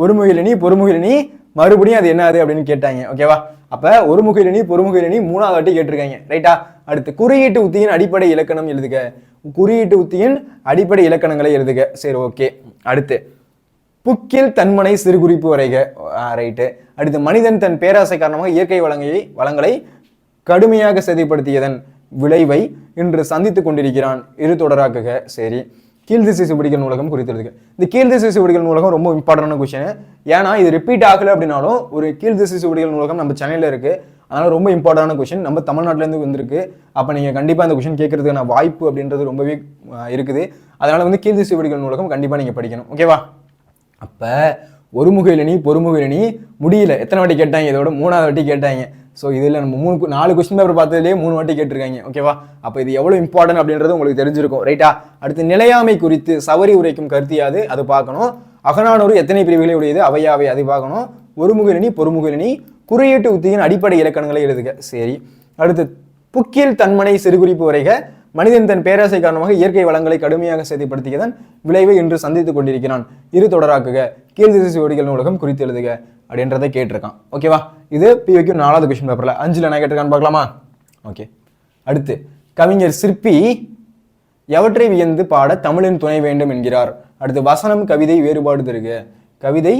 ஒருமுக இலினி பொறுமுக இலினி மறுபடியும் அது என்னது அப்படின்னு கேட்டாங்க. ஓகேவா? அப்ப ஒருமுக இலினி பொறுமுக இலினி 3வது வாட்டி கேட்டிருக்காங்க. ரைட்டா? அடுத்து குறியீட்டு உத்தியின் அடிப்படை இலக்கணம் எழுதுக. குறியீட்டு உத்தியின் அடிப்படை இலக்கணங்களை எழுதுக. சரி, ஓகே. அடுத்து புக்கில் தன்மனை சிறு குறிப்பு வரைக. ரைட்டு. அடுத்து மனிதன் தன் பேராசை காரணமாக இயற்கை வளங்களை கடுமையாக சேதப்படுத்தியதன் விளைவை இன்று சந்தித்துக் கொண்டிருக்கிறான், இரு தொடராக்குக. சரி, கீழ்திசை சுவடிகள் நூலகம் குறித்து. இந்த கீழ்திசை சுவடிகள் நூலகம் ரொம்ப இம்பார்ட்டன்டான கொஸ்டின். ஏன்னா இது ரிப்பீட் ஆகல அப்படின்னாலும் ஒரு கீழ்திசை சுவடிகள் நூலகம் நம்ம சென்னையில் இருக்கு, அதனால ரொம்ப இம்பார்ட்டன்டான கொஸ்டின். நம்ம தமிழ்நாட்டிலேருந்து வந்திருக்கு. அப்போ நீங்கள் கண்டிப்பாக இந்த கொஸ்டின் கேட்கறதுக்கான வாய்ப்பு அப்படின்றது ரொம்பவே இருக்குது. அதனால வந்து கீழ்திசை சுவடிகள் நூலகம் கண்டிப்பாக நீங்கள் படிக்கணும். ஓகேவா? அப்போ ஒருமுக இலினி பொறுமுக இலினி முடியல. எத்தனை வாட்டி கேட்டாங்க, இதோட 3வது வாட்டி கேட்டாங்க. ஸோ இதில் நம்ம 4 கொஸ்டின் பேப்பர் பார்த்ததுலேயே 3 வாட்டி கேட்டிருக்காங்க. ஓகேவா? அப்போ இது எவ்வளோ இம்பார்ட்டன்ட் அப்படின்றது உங்களுக்கு தெரிஞ்சிருக்கும். ரைட்டா? அடுத்து நிலையாமை குறித்து சவரி உரைக்கும் கருத்து யாது, அது பார்க்கணும். அகநானூறு எத்தனை பிரிவுகளை உடையது, அவையாவை, அது பார்க்கணும். ஒருமுகலினி பொறுமுகலினி குறியீட்டு உத்தியின் அடிப்படை இலக்கணங்களை எழுதுக. சரி, அடுத்து புக்கில் தன்மனை சிறுகுறிப்பு வரைக. மனிதன் தன் பேராசை காரணமாக இயற்கை வளங்களை கடுமையாக சேதப்படுத்தியதன் விளைவை இன்று சந்தித்துக் கொண்டிருக்கிறான். இரு தொடராக்குக. கீழ்திசை சுவடிகள் நூலகம் குறித்து எழுதுக அப்படின்றத கேட்டிருக்கான். ஓகேவா? இது பிஓக்யூ 4வது கொஸ்டின் பேப்பர்ல 5ல் என்ன கேட்டிருக்கான்னு பார்க்கலாமா? ஓகே. அடுத்து கவிஞர் சிற்பி எவற்றை வியந்து பாட தமிழின் துணை வேண்டும் என்கிறார். அடுத்து வசனம் கவிதை வேறுபாடு தருக. கவிதை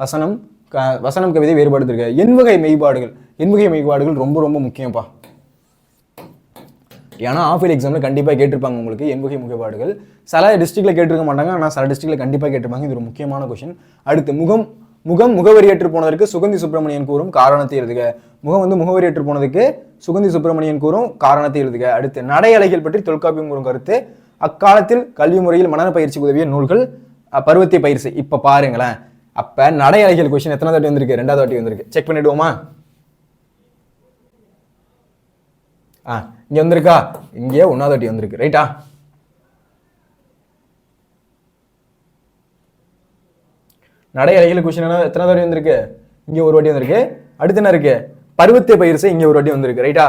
வசனம் வசனம் கவிதை வேறுபாடு தருக. எண்வகை மெய்பாடுகள். எண்வகை மெய்பாடுகள் ரொம்ப ரொம்ப முக்கியம்ப்பா. ஏன்னா ஆஃபில் எக்ஸாமில் கண்டிப்பாக கேட்டிருப்பாங்க உங்களுக்கு எண்வகை முகபாடுகள். சில டிஸ்ட்ரிக்டில் கேட்டிருக்க மாட்டாங்க, ஆனால் சில டிஸ்ட்ரிக்டில் கண்டிப்பாக கேட்டிருப்பாங்க. இது ஒரு முக்கியமான கொஸ்டின். அடுத்து முகவரியற்று போனதற்கு சுகந்தி சுப்பிரமணியன் கூறும் காரணத்தை எழுதுக. முகவரியற்று போனதுக்கு சுகந்தி சுப்பிரமணியன் கூறும் காரணத்தை எழுதுக. அடுத்து நடை அலைகள் பற்றி தொல்காப்பியம் கூறும் கருத்து. அக்காலத்தில் கல்வி முறையில் மனநல பயிற்சிக்கு உதவிய நூல்கள். பருவத்தை பயிற்சி. இப்போ பாருங்களேன், அப்போ நடை அலைகள் கொஸ்டின் எத்தனை வாட்டி வந்திருக்கு? 2வது வாட்டி வந்திருக்கு. செக் பண்ணிடுவோமா? இங்கே வந்திருக்கா? இங்கே 1வது வாட்டி வந்திருக்கு. ரைட்டா? நடை அலைகள் கொஸ்டின் எத்தனை வாட்டி வந்திருக்கு? இங்கே ஒரு வாட்டி வந்திருக்கு. அடுத்து என்ன இருக்கு? பருவத்தை பயிற்சி இங்கே ஒரு வாட்டி வந்திருக்கு. ரைட்டா?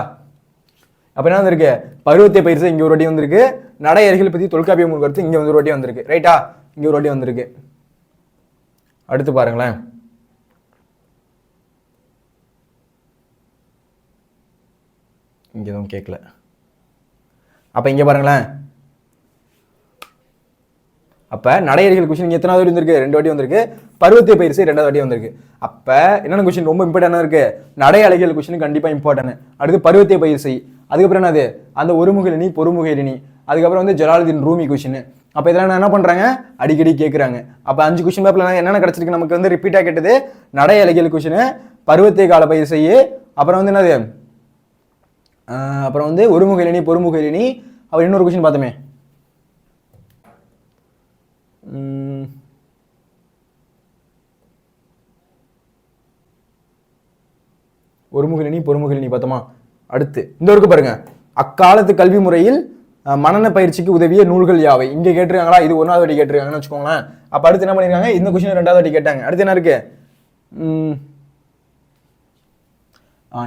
அப்ப என்ன வந்திருக்கு? பருவத்தை பயிற்சி இங்கே ஒரு வாட்டி வந்திருக்கு. நடை அலைகள் பத்தி தொல்காப்பியம் கருத்து இங்கே ஒரு வாட்டி வந்திருக்கு. ரைட்டா? இங்கே ஒரு வாட்டி வந்திருக்கு. அடுத்து பாருங்களேன், இங்க எதுவும் கேட்கல. அப்ப இங்க பாருங்களேன், அப்ப நடையறிகள் கொஸ்டின் எத்தனாவது வாட்டி வந்திருக்கு? 2 வாட்டி வந்திருக்கு. பருவத்தை பயிற்சி 2வது வாட்டி வந்திருக்கு. அப்ப என்னென்ன கொஸ்டின் ரொம்ப இம்பார்ட்டன்டா இருக்கு? நடை அலைகள் கொஸ்டின் கண்டிப்பா இம்பார்ட்டன்ட். அடுத்து பருவத்தை பயிற்சி, அதுக்கப்புறம் என்னது? அந்த ஒருமுகலினி பொறுமுகலினி, அதுக்கப்புறம் வந்து ஜலாலுதீன் ரூமி கொஸ்டின். அப்ப இதெல்லாம் என்ன பண்றாங்க? அடிக்கடி கேட்கறாங்க. அப்ப 5 கொஸ்டின் பேப்பர்ல என்னென்ன கிடைச்சிருக்கு நமக்கு? வந்து ரிப்பீட்டா கேட்டது நடை அலைகள் கொஸ்டின், பருவத்தை கால பயிற்சி, அப்புறம் வந்து என்னது? அப்புறம் வந்து ஒருமுகலினி பொறுமுகலினி, அப்புறம் இன்னொரு கொஸ்டின் பார்த்தோமே, ஒருமுகலினி பொறுமுகலினி பார்த்தோமா? அடுத்து இந்த இருக்கு பாருங்க, அக்காலத்து கல்வி முறையில் மனன பயிற்சிக்கு உதவிய நூல்கள் யாவை? இங்க கேட்டிருக்காங்களா? இது 1வது வாட்டி கேட்டிருக்காங்கன்னு வச்சுக்கோங்களேன். அப்ப அடுத்து என்ன பண்ணிருக்காங்க? இந்த கொஸ்டின் 2வது வாட்டி கேட்டாங்க. அடுத்து என்ன இருக்கு?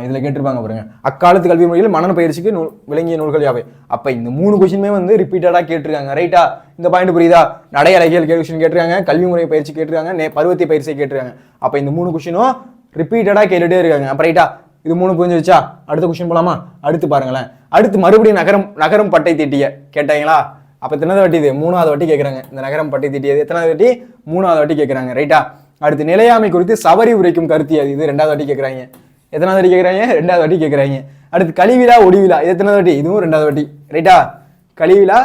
இதுல கேட்டிருப்பாங்க பாருங்க, அக்காலத்து கல்வி முறையில் மனன பயிற்சிக்கு விளங்கிய நூல்கள் யாவை? அப்ப இந்த 3 கொஸ்டினுமே வந்து ரிப்பீட்டடா கேட்டிருக்காங்க. ரைட்டா? இந்த பாயிண்ட் புரியுதா? நடை அலைகள் கொஸ்டின் கேட்டிருக்காங்க, கல்வி முறை பயிற்சி கேட்டிருக்காங்க, பருவத்தை பயிற்சி கேட்டிருக்காங்க. அப்ப இந்த 3 கொஸ்டினும் ரிப்பீட்டடா கேட்டுட்டே இருக்காங்க. அப்ப ரைட்டா? இது 3 புரிஞ்சிருச்சா? அடுத்த கொஸ்டின் போலாமா? அடுத்து பாருங்களேன், அடுத்து மறுபடியும் நகரம் பட்டை தீட்டிய கேட்டாங்களா? அப்ப எத்தனாவது வாட்டி? இது 3வது வாட்டி கேட்கறாங்க. இந்த நகரம் பட்டை தீட்டியது எத்தனாவது வாட்டி? 3வது வாட்டி கேட்கறாங்க. ரைட்டா? அடுத்து நிலையாமை குறித்து சவரி உரைக்கும் கருத்து அது. இது 2வது வாட்டி கேட்கறாங்க. எத்தனாவது வாட்டி கேட்கறாங்க? 2வது வாட்டி கேட்கறாங்க. அடுத்து கழிவிழா ஒளிவிழா, இது எத்தனாவது வாட்டி? இதுவும் 2வது வாட்டி. ரைட்டா? கழிவிழா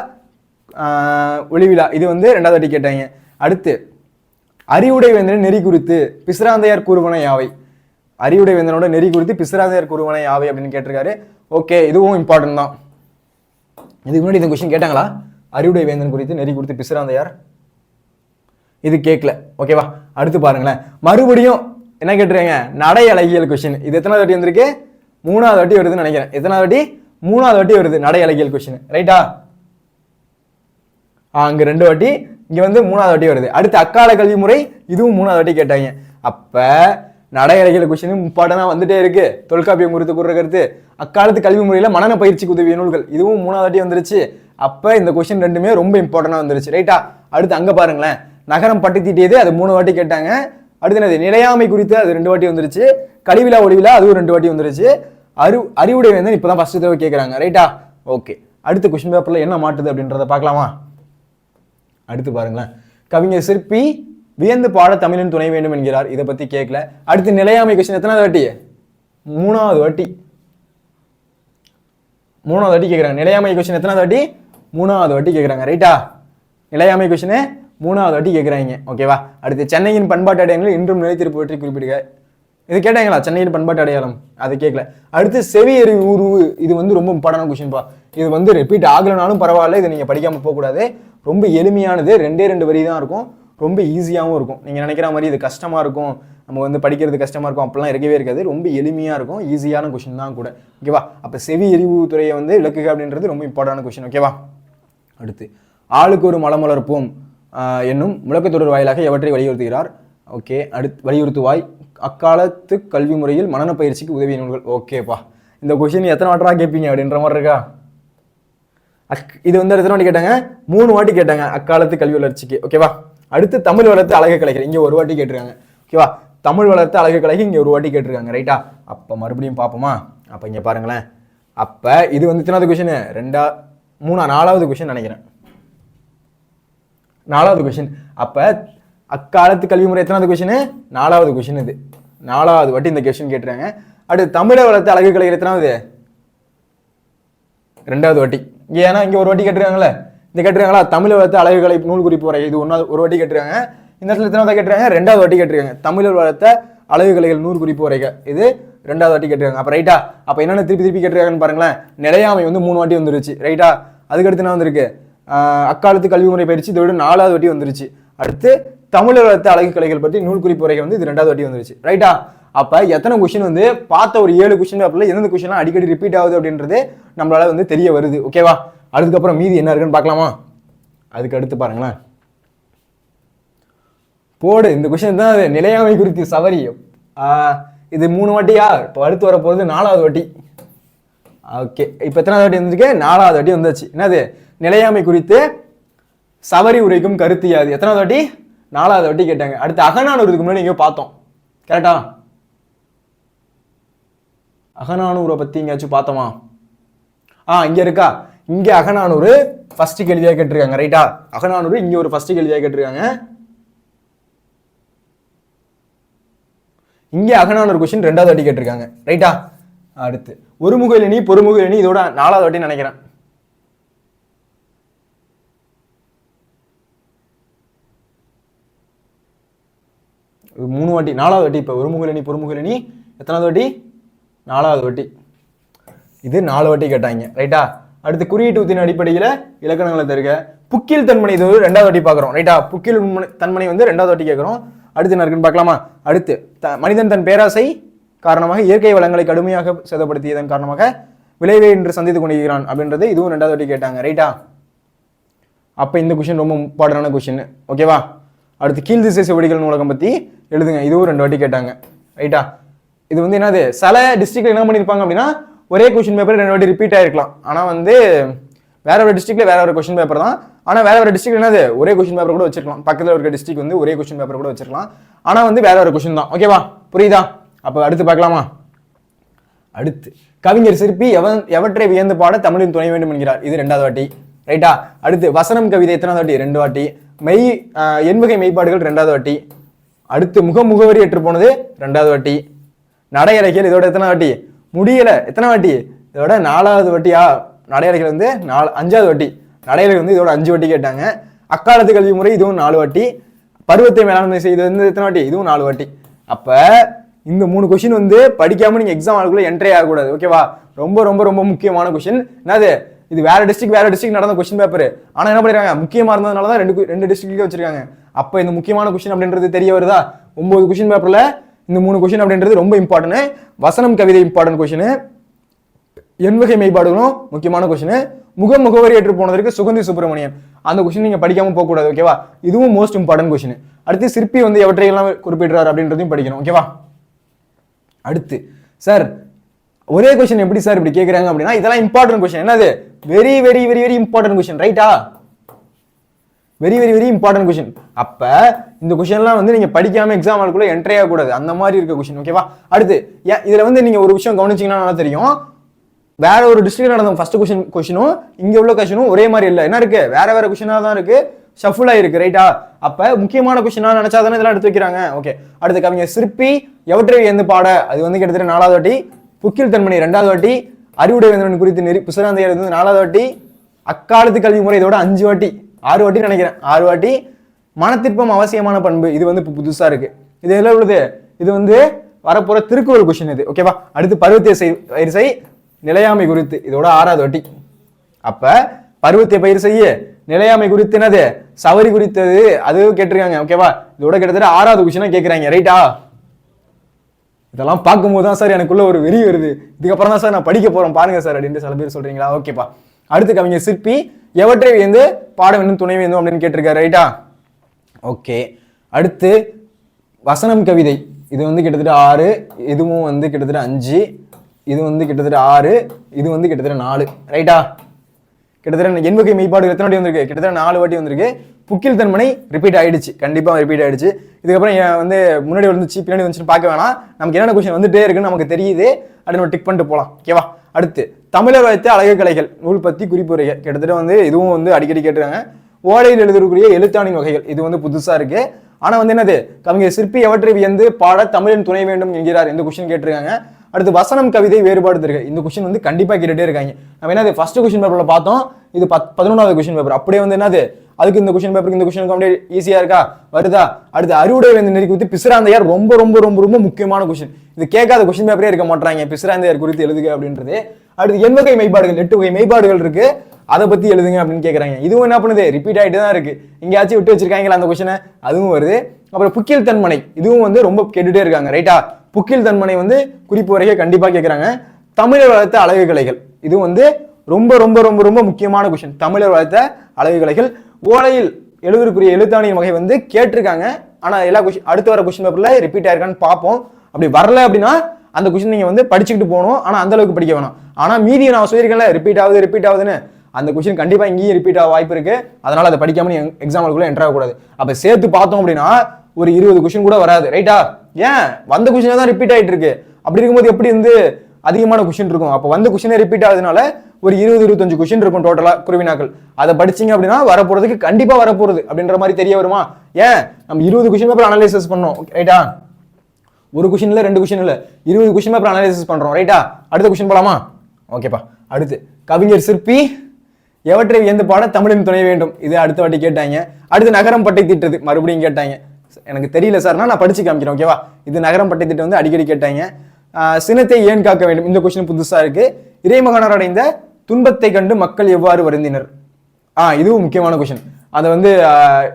ஒளிவிழா, இது வந்து 2வது வாட்டி கேட்டாங்க. அடுத்து அறிவுடை வேந்தனின் நெறி குறித்து பிசிராந்தையார் கூறுவன யாவை? அறிவுடை வேந்தனோட நெறி குறித்து பிசிராந்தையார் கூறுவன யாவை அப்படின்னு கேட்டிருக்காரு. ஓகே, இதுவும் இம்பார்ட்டன்ட் தான். இதுக்கு முன்னாடி இந்த கொஸ்டின் கேட்டாங்களா? அறிவுடை வேந்தன் குறித்து நெறி குறித்து பிசிராந்தையார், இது கேட்கல. ஓகேவா? அடுத்து பாருங்களேன், மறுபடியும் என்ன கேட்டிருக்காங்க? நடை அழகியல் கொஸ்டின். இது எத்தனாவது வாட்டி வந்திருக்கு? 3வது வாட்டி வருதுன்னு நினைக்கிறேன். எத்தனாவது வாட்டி? 3வது வாட்டி வருது நடை அழகியல் கொஸ்டின். ரைட்டா? அங்க 2 வாட்டி, இங்க வந்து 3வது வாட்டி வருது. அடுத்து அக்கால கல்வி முறை, இதுவும் 3வது வாட்டி கேட்டாங்க. அப்ப நடை அழகியல் கொஸ்டின் இம்பார்ட்டனா வந்துட்டே இருக்கு. தொல்காப்பியம் குறித்து கூறுற கருத்து, அக்காலத்து கல்வி முறையில மனன பயிற்சிக்கு உதவிய நூல்கள், இதுவும் 3வது வாட்டி வந்துருச்சு. அப்ப இந்த கொஸ்டின் ரெண்டுமே ரொம்ப இம்பார்ட்டனா வந்துருச்சு. ரைட்டா? அடுத்து அங்க பாருங்களேன், நகரம் பட்டி தீட்டியது அது 3 வாட்டி கேட்டாங்க. அடுத்து என்னது? நிலையாமை குறித்து அது 2 வாட்டி வந்துருச்சு. கழிவிழா ஒளிவிழா அதுவும் 2 வாட்டி வந்துருச்சு. அறிவுடை வேந்தன் இப்பதான் ஃபர்ஸ்ட் தடவை கேட்கறாங்க. ரைட்டா? ஓகே, அடுத்த கொஸ்டின் பேப்பர்ல என்ன மாட்டுது அப்படின்றத பார்க்கலாமா? அடுத்து பாருங்களேன், கவிஞர் சிற்பி வியந்து பாட தமிழின் துணை வேண்டும் என்கிறார். இதை பத்தி கேட்கல. அடுத்து நிலையாமை கொஸ்டின் எத்தனாவது வாட்டி? 3வது வாட்டி. 3வது வாட்டி கேட்கறாங்க. நிலையாமை கொஸ்டின் எத்தனாவது வாட்டி? 3வது வாட்டி கேட்கறாங்க. ரைட்டா? நிலையாமை கொஸ்டின் 3வது வாட்டி கேட்கறாங்க. ஓகேவா? அடுத்து சென்னையின் பண்பாட்டு அடையாளங்கள் இன்றும் நிலைத்திருப்பு பற்றி குறிப்பிடுக. இது கேட்டாங்களா? சென்னையின் பண்பாட்டு அடையாளம், அது கேட்கல. அடுத்து செவியறி உருவு, இது வந்து ரொம்ப இம்பார்ட்டன்ட் கொஸ்டின்பா. இது வந்து ரிப்பீட் ஆகலனாலும் பரவாயில்ல, இதை நீங்க படிக்காம போகக்கூடாது. ரொம்ப எளிமையானது, 2 வரி தான் இருக்கும். ரொம்ப ஈஸியாகவும் இருக்கும். நீங்க நினைக்கிற மாதிரி இது கஷ்டமா இருக்கும், நம்ம வந்து படிக்கிறது கஷ்டமா இருக்கும் அப்படிலாம் இருக்கவே இருக்காது. ரொம்ப எளிமையா இருக்கும், ஈஸியான கொஸ்டின் தான் கூட. ஓகேவா? அப்ப செவி எரிவு துறையை வந்து விளக்குக அப்படின்றது ரொம்ப இம்பார்ட்டன்ட் கொஸ்டின். ஓகேவா? அடுத்து ஆளுக்கு ஒரு மலமலர்ப்போம் என்னும் முழக்கத்தொடர் வாயிலாக எவற்றை வலியுறுத்துகிறார்? ஓகே, அடுத்து வலியுறுத்துவாய், அக்காலத்து கல்வி முறையில் மனன பயிற்சிக்கு உதவிய நூல்கள். ஓகேப்பா, இந்த கொஸ்டின் எத்தனை வாட்டரா கேட்பீங்க அப்படின்ற மாதிரி இருக்கா? இது வந்து எத்தனை வாட்டி கேட்டாங்க? 3 வாட்டி கேட்டாங்க அக்காலத்து கல்வி வளர்ச்சிக்கு. ஓகேவா, அடுத்து தமிழ் வளர்த்து அழகு கலைகள் இங்க ஒரு வாட்டி கேட்டிருக்காங்க. ஓகேவா, தமிழ் வளர்த்து அழகு கலைகள் இங்க ஒரு வாட்டி கேட்டிருக்காங்க. ரைட்டா, அப்ப மறுபடியும் பார்ப்போமா? அப்ப இங்க பாருங்களேன். அப்ப இது வந்து எத்தனாவது கொஸ்டின்? 4வது கொஸ்டின் நினைக்கிறேன். 4வது கொஸ்டின். அப்ப அக்காலத்து கல்வி முறை எத்தனாவது கொஸ்டின்? 4வது கொஸ்டின். இது 4வது வாட்டி இந்த கொஸ்டின் கேட்டுறாங்க. அடுத்து தமிழை வளர்த்து அழகு கலைகள் எத்தனாவது? 2வது வாட்டி. ஏன்னா இங்க ஒரு வாட்டி கேட்டுருக்காங்களே, இந்த கேட்டுருக்காங்களா? தமிழை வளர்த்து அழகு கலை நூல் குறிப்பு வரை இது ஒரு வாட்டி கேட்டுருக்காங்க. இந்த இடத்துல எத்தனாவது கேட்டுருக்காங்க? 2வது வாட்டி கேட்டுருக்காங்க. தமிழை வளர்த்த அழகு கலைகள் நூல் குறிப்பு வரைக இது 2வது வாட்டி கேட்டுருக்காங்க. அப்ப ரைட்டா, அப்ப என்னென்ன திருப்பி கேட்டுருக்காங்கன்னு பாருங்களேன். நிலையாமை வந்து 3 வாட்டி வந்துருச்சு. ரைட்டா, அதுக்கடுத்து என்ன வந்திருக்கு? அக்காலத்து கல்வி முறை பயிற்சி இதோட 4வது வாட்டி வந்துருச்சு. அடுத்து தமிழ் வளர்த்த அழகு கலைகள் பற்றி நூல் குறிப்பு வரைக்கும் வந்து இது 2வது வாட்டி வந்துருச்சு. ரைட்டா, அப்ப எத்தனை கொஸ்டின் வந்து பார்த்த ஒரு 7 கொஸ்டின் பேப்பர்ல எந்தெந்த கொஸ்டின்லாம் அடிக்கடி ரிப்பீட் ஆகுது அப்படின்றது நம்மளால வந்து தெரிய வருது. ஓகேவா, அதுக்கப்புறம் மீதி என்ன இருக்குன்னு பார்க்கலாமா? அதுக்கு அடுத்து பாருங்களேன். போடு, இந்த கொஸ்டின் தான் நிலையாமை குறித்து சவரி. இது 3 வாட்டியா? இப்போ அடுத்து வர போகிறது 4வது வாட்டி. ஓகே, இப்போ எத்தனாவது வாட்டி வந்துருக்கு? 4வது வாட்டி வந்துச்சு. என்னது? நிலையாமை குறித்து சவரி உரைக்கும் கருத்து யாது. எத்தனாவது வாட்டி? 4வது வாட்டி கேட்டாங்க. அடுத்து அகநானூறுக்கு முன்னாடி எங்கேயோ பார்த்தோம். கரெக்டா? அகநானூரை பத்தி எங்கேயாச்சும் பார்த்தோமா? இங்க இருக்கா? இங்க அகநானூறு ஃபர்ஸ்ட் கேள்வியா கேட்டிருக்காங்க. ரைட்டா, அகநானூறு இங்க ஒரு ஃபர்ஸ்ட் கேள்வியா கேட்டிருக்காங்க. இங்க அகநானூறு கொஸ்டின் 2வது வாட்டி கேட்டிருக்காங்க. ரைட்டா, அடுத்து ஒருமுகலினி பொறுமுகலினி இதோட 4வது வாட்டி நினைக்கிறேன். இது 3 வாட்டி. 4வது வாட்டி. இப்ப ஒருமுகலினி பொறுமுகலினி எத்தனாவது வாட்டி? 4வது வாட்டி. இது 4 வாட்டி கேட்டாங்க. ரைட்டா, அடுத்து குறியீட்டு உத்தின் அடிப்படையில இலக்கணங்களை தருக. புக்கில் தன்மனை இது 2வது வாட்டி பாக்குறோம். ரைட்டா, புக்கில் தன்மனை வந்து 2வது வாட்டி கேட்கிறோம். அடுத்து என்ன இருக்குன்னு பார்க்கலாமா? அடுத்து மனிதன் தன் பேராசை காரணமாக இயற்கை வளங்களை கடுமையாக சேதப்படுத்தியதன் காரணமாக விளைவை என்று சந்தித்து கொண்டிருக்கிறான் அப்படின்றது இதுவும் 2வது வாட்டி கேட்டாங்க. ரைட்டா, அப்ப இந்த கொஸ்டின் ரொம்ப இம்பார்ட்டன்டான கொஸ்டின். ஓகேவா, அடுத்து கீழ் திசை செவடிகள் நூலகம் பத்தி எழுதுங்க. இதுவும் 2 வாட்டி கேட்டாங்க. ரைட்டா, இது வந்து என்னது? சில டிஸ்ட்ரிக்ட்ல என்ன பண்ணிருப்பாங்க அப்படின்னா ஒரே கொஸ்டின் பேப்பர் 2 வாட்டி ரிப்பீட் ஆயிருக்கலாம். ஆனா வந்து வேற ஒரு டிஸ்ட்ரிக்ட்ல வேற ஒரு கொஸ்டின் பேப்பர் தான். ஆனா வேற ஒரு டிஸ்ட்ரிக்ட் என்னது? ஒரே கொஸ்டின் பேப்பர் கூட வச்சிருக்கலாம். பக்கத்துல இருக்க டிஸ்ட்ரிக்ட் வந்து ஒரே கொஸ்டின் பேப்பர் கூட வச்சிருக்கலாம். ஆனா வந்து வேற ஒரு கொஸ்டின் தான். ஓகேவா, புரியுதா? அப்ப அடுத்து பார்க்கலாமா? அடுத்து கவிஞர் சிற்பி எவற்றை வியந்து பாட தமிழின் துணை வேண்டும் என்கிறார். இது 2வது வாட்டி. ரைட்டா, அடுத்து வசனம் கவிதை எத்தனாவது வாட்டி? 2 வாட்டி. எண்வகை மெய்ப்பாடுகள் 2வது வாட்டி. அடுத்து முகவரி ஏற்று போனது 2வது வாட்டி. நடையறைகள் இதோட எத்தனை வாட்டி? முடியல எத்தனை வாட்டி? இதோட 4வது வாட்டியா? நடையறைகள் வந்து 5வது வாட்டி. நடையறைகள் வந்து இதோட 5 வாட்டி கேட்டாங்க. அக்காலத்து கல்வி முறை இதுவும் 4 வாட்டி. பருவத்தை மேலாண்மை செய்து வந்து எத்தனை வாட்டி? இதுவும் 4 வாட்டி. அப்ப இந்த 3 கொஸ்டின் வந்து படிக்காம நீங்க எக்ஸாம் ஆளுக்குள்ள என்ட்ரி ஆகக்கூடாது. ஓகேவா, ரொம்ப ரொம்ப ரொம்ப முக்கியமான கொஸ்டின். என்னது? இது வேற டிஸ்ட்ரிக்ட் நடந்த கொஸ்டின் பேப்பர். ஆனா என்ன பண்ணிருக்காங்க? முக்கியமா இருந்ததுனாலதான் ரெண்டு டிஸ்ட்ரிக்ட்ல வச்சிருக்காங்க. அப்ப இந்த முக்கியமான கொஸ்டின் அப்படின்றது தெரிய வருதா? 9 கொஸ்டின் பேப்பர்ல இந்த 3 கொஸ்டின் அப்படின்றது ரொம்ப இம்பார்ட்டன்ட். வசனம் கவிதை இம்பார்ட்டன்ட் கொஸ்டின். எண்வகை மெய்ப்பாடுகளும் முக்கியமான கொஸ்டின். முகவரி ஏற்று போனதற்கு சுகந்தி சுப்பிரமணியன் அந்த கொஸ்டின் நீங்க படிக்காம போக கூடாது. ஓகேவா, இதுவும் மோஸ்ட் இம்பார்ட்டன்ட் கொஸ்டின். அடுத்து சிற்பி வந்து எவற்றையெல்லாம் குறிப்பிடுறாரு அப்படின்றதையும் படிக்கணும். ஓகேவா, அடுத்து சார் ஒரே கொஸ்டின் எப்படி சார் இப்படி கேட்கறாங்க அப்படின்னா இதெல்லாம் இம்பார்ட்டன்ட் கொஸ்டின். என்னது? Very very very very important question. ரைட்டா, very very very important question. அப்ப இந்த கொஸ்டின்லாம் வந்து நீங்க படிக்காம எக்ஸாம் ஆளுக்குள்ள என்ட்ரி ஆகக்கூடாது. அந்த மாதிரி இருக்க கொஸ்டின். ஓகேவா, அடுத்து இதுல வந்து நீங்க ஒரு விஷயம் கவனிச்சீங்கன்னா நல்லா தெரியும். வேற ஒரு டிஸ்ட்ரிக்ட் நடந்த ஃபர்ஸ்ட் கொஸ்டினும் இங்க உள்ள கொஸ்டினும் ஒரே மாதிரி இல்லை. என்ன இருக்கு? வேற வேற கொஸ்டினா தான் இருக்கு, ஷஃபுல் ஆயிருக்கு. ரைட்டா, அப்ப முக்கியமான கொஸ்டினா நினைச்சாதானே இதெல்லாம் எடுத்து வைக்கிறாங்க. ஓகே, அடுத்து கவிஞர் சிற்பி எவற்றை வியந்து பாட அது வந்து கிட்டத்தட்ட 4வது வாட்டி. புக்கில் தன்மணி 2வது வாட்டி. அறிவுடை வேந்தன் குறித்து புசராந்தையர் வந்து 4வது வாட்டி. அக்காலத்து கல்வி முறை இதோட 5 வாட்டி 6 வாட்டி நினைக்கிறேன். 6 வாட்டி. மனத்திற்பம் அவசியமான பண்பு இது வந்து புதுசா இருக்கு. இது எல்லாம் உள்ளது. இது வந்து வரப்போற திருக்குறள் கொஸ்டின் இது. ஓகேவா, அடுத்து பருவத்தை வரிசை நிலையாமை குறித்து இதோட 6வது வாட்டி. அப்ப பருவத்தை பயிர் செய்ய நிலையாமை குறித்து என்னது? சவரி குறித்தது அது கேட்டிருக்காங்க. ஓகேவா, இதோட கிட்டத்தட்ட 6வது கொஸ்டினா கேட்கிறாங்க. ரைட்டா, இதெல்லாம் பார்க்கும்போது தான் சார் எனக்குள்ள ஒரு வெறி வருது. இதுக்கப்புறம் தான் சார் நான் படிக்க போறேன் பாருங்க சார் அப்படின்னு சில பேர் சொல்றீங்களா? ஓகேப்பா, அடுத்து கவிஞர் சிற்பி எவற்றை வியந்து பாட வேண்டும் துணை வேண்டும் அப்படின்னு கேட்டிருக்காரு. ரைட்டா, ஓகே. அடுத்து வசனம் கவிதை இது வந்து கிட்டத்தட்ட 6, இதுவும் வந்து கிட்டத்தட்ட 5, இது வந்து கிட்டத்தட்ட 6, இது வந்து கிட்டத்தட்ட 4. ரைட்டா? கிட்டத்தட்ட எண்வகை மெய்ப்பாடுகள் எத்தனை வாட்டி வந்திருக்கு? கிட்டத்தட்ட 4 வாட்டி வந்திருக்கு. புக்கில் தன்மனை ரிப்பீட் ஆயிடுச்சு, கண்டிப்பா ரிப்பீட் ஆயிடுச்சு. இதுக்கப்புறம் வந்து முன்னாடி வந்துச்சு பின்னாடி வந்துச்சுன்னு பார்க்க வேணாம், நமக்கு என்னென்ன கொஸ்டின் வந்துட்டே இருக்குன்னு நமக்கு தெரியுது. அப்படி நம்ம டிக் பண்ணிட்டு போகலாம். ஓகேவா? அடுத்து தமிழர் வைத்த அழகு கலைகள் நூல் பத்தி குறிப்புரைகள். கிட்டத்தட்ட வந்து இதுவும் வந்து அடிக்கடி கேட்டுருக்காங்க. ஓலையில் எழுதக்கூடிய எழுத்தாணின் வகைகள், இது வந்து புதுசா இருக்கு. ஆனா வந்து என்னது, கவிஞர் சிற்பி எவற்றை வியந்து பாட தமிழின் துணை வேண்டும் என்கிறார், இந்த கொஸ்டின் கேட்டிருக்காங்க. அடுத்து வசனம் கவிதை வேறுபாடு தருக, இந்த கொஸ்டின் வந்து கண்டிப்பா கேட்டுட்டே இருக்காங்க. நம்ம என்னது ஃபர்ஸ்ட் கொஸ்டின் பேப்பர்ல பார்த்தோம், இது 11வது கொஸ்டின் பேப்பர். அப்படியே வந்து என்னது, அதுக்கு இந்த கொஸ்டின் பேப்பருக்கு இந்த கொஸ்டின் அப்படியே ஈஸியா இருக்கா, வருதா? அடுத்து அறுவடை வேந்து நெறி குறித்து பிசிராந்தையார் ரொம்ப ரொம்ப ரொம்ப ரொம்ப முக்கியமான கொஸ்டின். இது கேட்காத கொஸ்டின் பேப்பரே இருக்க மாட்டாங்க, பிசிராந்தையார் குறித்து எழுதுக அப்படின்றது. அடுத்து எண்வகை மெய்ப்பாடுகள், 8 வகை மெய்ப்பாடுகள் இருக்கு, அதை பத்தி எழுதுங்க அப்படின்னு கேட்கறாங்க. இதுவும் என்ன பண்ணுது, ரிப்பீட் ஆகிட்டு தான் இருக்கு. எங்கேயாச்சும் விட்டு வச்சிருக்காங்களா அந்த கொஸ்டினை, அதுவும் வருது. அப்புறம் புக்கில் தன்மனை, இதுவும் வந்து ரொம்ப கேட்டுட்டே இருக்காங்க. ரைட்டா? புக்கில் தன்மனை வந்து குறிப்பு வரைக கண்டிப்பா கேட்கறாங்க. தமிழர் வளர்த்த அழகு கலைகள், இது வந்து ரொம்ப ரொம்ப ரொம்ப ரொம்ப முக்கியமான கொஸ்டின். தமிழர் வளர்த்த அழகு கலைகள். ஓலையில் எழுதுறதுக்குரிய எழுத்தாணியின் வகை வந்து கேட்டிருக்காங்க. ஆனா எல்லா கொஸ்டின் அடுத்து வர கொஸ்டின் பேப்பர்ல ரிப்பீட் ஆயிருக்கான்னு பார்ப்போம். அப்படி வரல அப்படின்னா அந்த கொஸ்டின் நீங்க வந்து படிச்சுக்கிட்டு போகணும். ஆனா அந்த அளவுக்கு படிக்க வேணாம். ஆனா மீதி நான் சொல்லியிருக்கேன்ல ரிப்பீட் ஆகுதுன்னு, அந்த கொஸ்டின் கண்டிப்பா இங்கேயும் ரிப்பீட் ஆக வாய்ப்பு இருக்கு. அதனால அதை படிக்காம நீ எக்ஸாமுக்குள்ள என்டர் ஆகக்கூடாது. அப்ப சேர்த்து பார்த்தோம் அப்படின்னா ஒரு 20 கொஸ்டின் கூட வராது. ரைட்டா? ஏன் வந்த கொஸ்டின் தான் ரிப்பீட் ஆயிட்டு இருக்கு. அப்படி இருக்கும்போது எப்படி வந்து அதிகமான கொஸ்டின் இருக்கும்? அப்ப வந்த கொஸ்டினே ரிப்பீட் ஆகுதுனால ஒரு 20-25 கொஸ்டின் இருக்கும் டோட்டலா குருவினாக்கள். அதை படிச்சீங்க அப்படின்னா வரப்போறதுக்கு கண்டிப்பா வரப்போறது அப்படின்ற மாதிரி தெரிய வருமா? ஏன் நம்ம 20 கொஸ்டின் பேப்பர் அனலைசிஸ் பண்ணோம். ரைட்டா? ஒரு கொஸ்டின் இல்ல 2 கொஸ்டின் இல்ல 20 கொஸ்டின் பேப்பர் அனலைசிஸ் பண்றோம். ரைட்டா? அடுத்த கொஸ்டின் போலாமா? ஓகேப்பா. அடுத்து கவிஞர் சிற்பி எவற்றை வியந்து பாட தமிழின் துணை வேண்டும், இது அடுத்த வாட்டி கேட்டாங்க. அடுத்து நகரம் பட்டை திட்டது மறுபடியும் கேட்டாங்க. எனக்கு தெரியல சார்னா நான் படிச்சு காமிக்கிறேன். ஓகேவா? இது நகரம் பட்டை திட்டம் வந்து அடிக்கடி கேட்டாங்க. சினத்தை ஏன் காக்க வேண்டும், இந்த கொஸ்டின் புதுசா இருக்கு. இறைமகனார் அடைந்த துன்பத்தை கண்டு மக்கள் எவ்வாறு வருந்தினர், இதுவும் முக்கியமான கொஸ்டின். அதை வந்து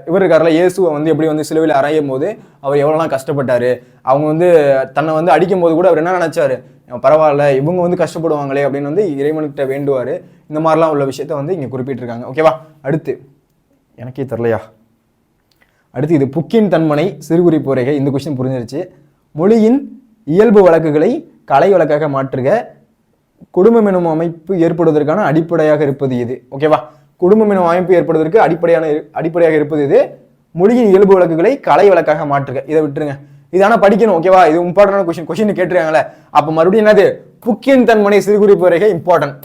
இவர் இருக்காருல, இயேசுவை வந்து எப்படி வந்து சிலுவையில் அறையும் போது அவர் எவ்வளோலாம் கஷ்டப்பட்டாரு, அவங்க வந்து தன்னை வந்து அடிக்கும் போது கூட அவர் என்ன நினைச்சாரு, பரவாயில்ல இவங்க வந்து கஷ்டப்படுவாங்களே அப்படின்னு வந்து இறைவன்கிட்ட வேண்டுவார். இந்த மாதிரிலாம் உள்ள விஷயத்த வந்து இங்கே குறிப்பிட்டிருக்காங்க. ஓகேவா? அடுத்து எனக்கே தெரியலையா, அடுத்து இது புக்கின் தன்மனை சிறுகுறிப்பு உரைகை, இந்த கொஸ்டின் புரிஞ்சிருச்சு. மொழியின் இயல்பு வழக்குகளை கலை வழக்காக மாற்றுக, குடும்பம் எனும் அமைப்பு ஏற்படுவதற்கான அடிப்படையாக இருப்பது இது. ஓகேவா? குடும்பம் எனும் அமைப்பு ஏற்படுவதற்கு அடிப்படையாக இருப்பது இது. மொழியின் இயல்பு வழக்குகளை கலை வழக்காக மாற்றுக, இதை விட்டுருங்க. இது ஆனா படிக்கணும். ஓகேவா? இது இம்பார்ட்டன்டான கொஸ்டின் கேட்டிருக்காங்களே. அப்ப மறுபடியும் என்னது, புக்கின் தன்மனை சிறுகுறிப்பு வரைகை இம்பார்ட்டன்ட்.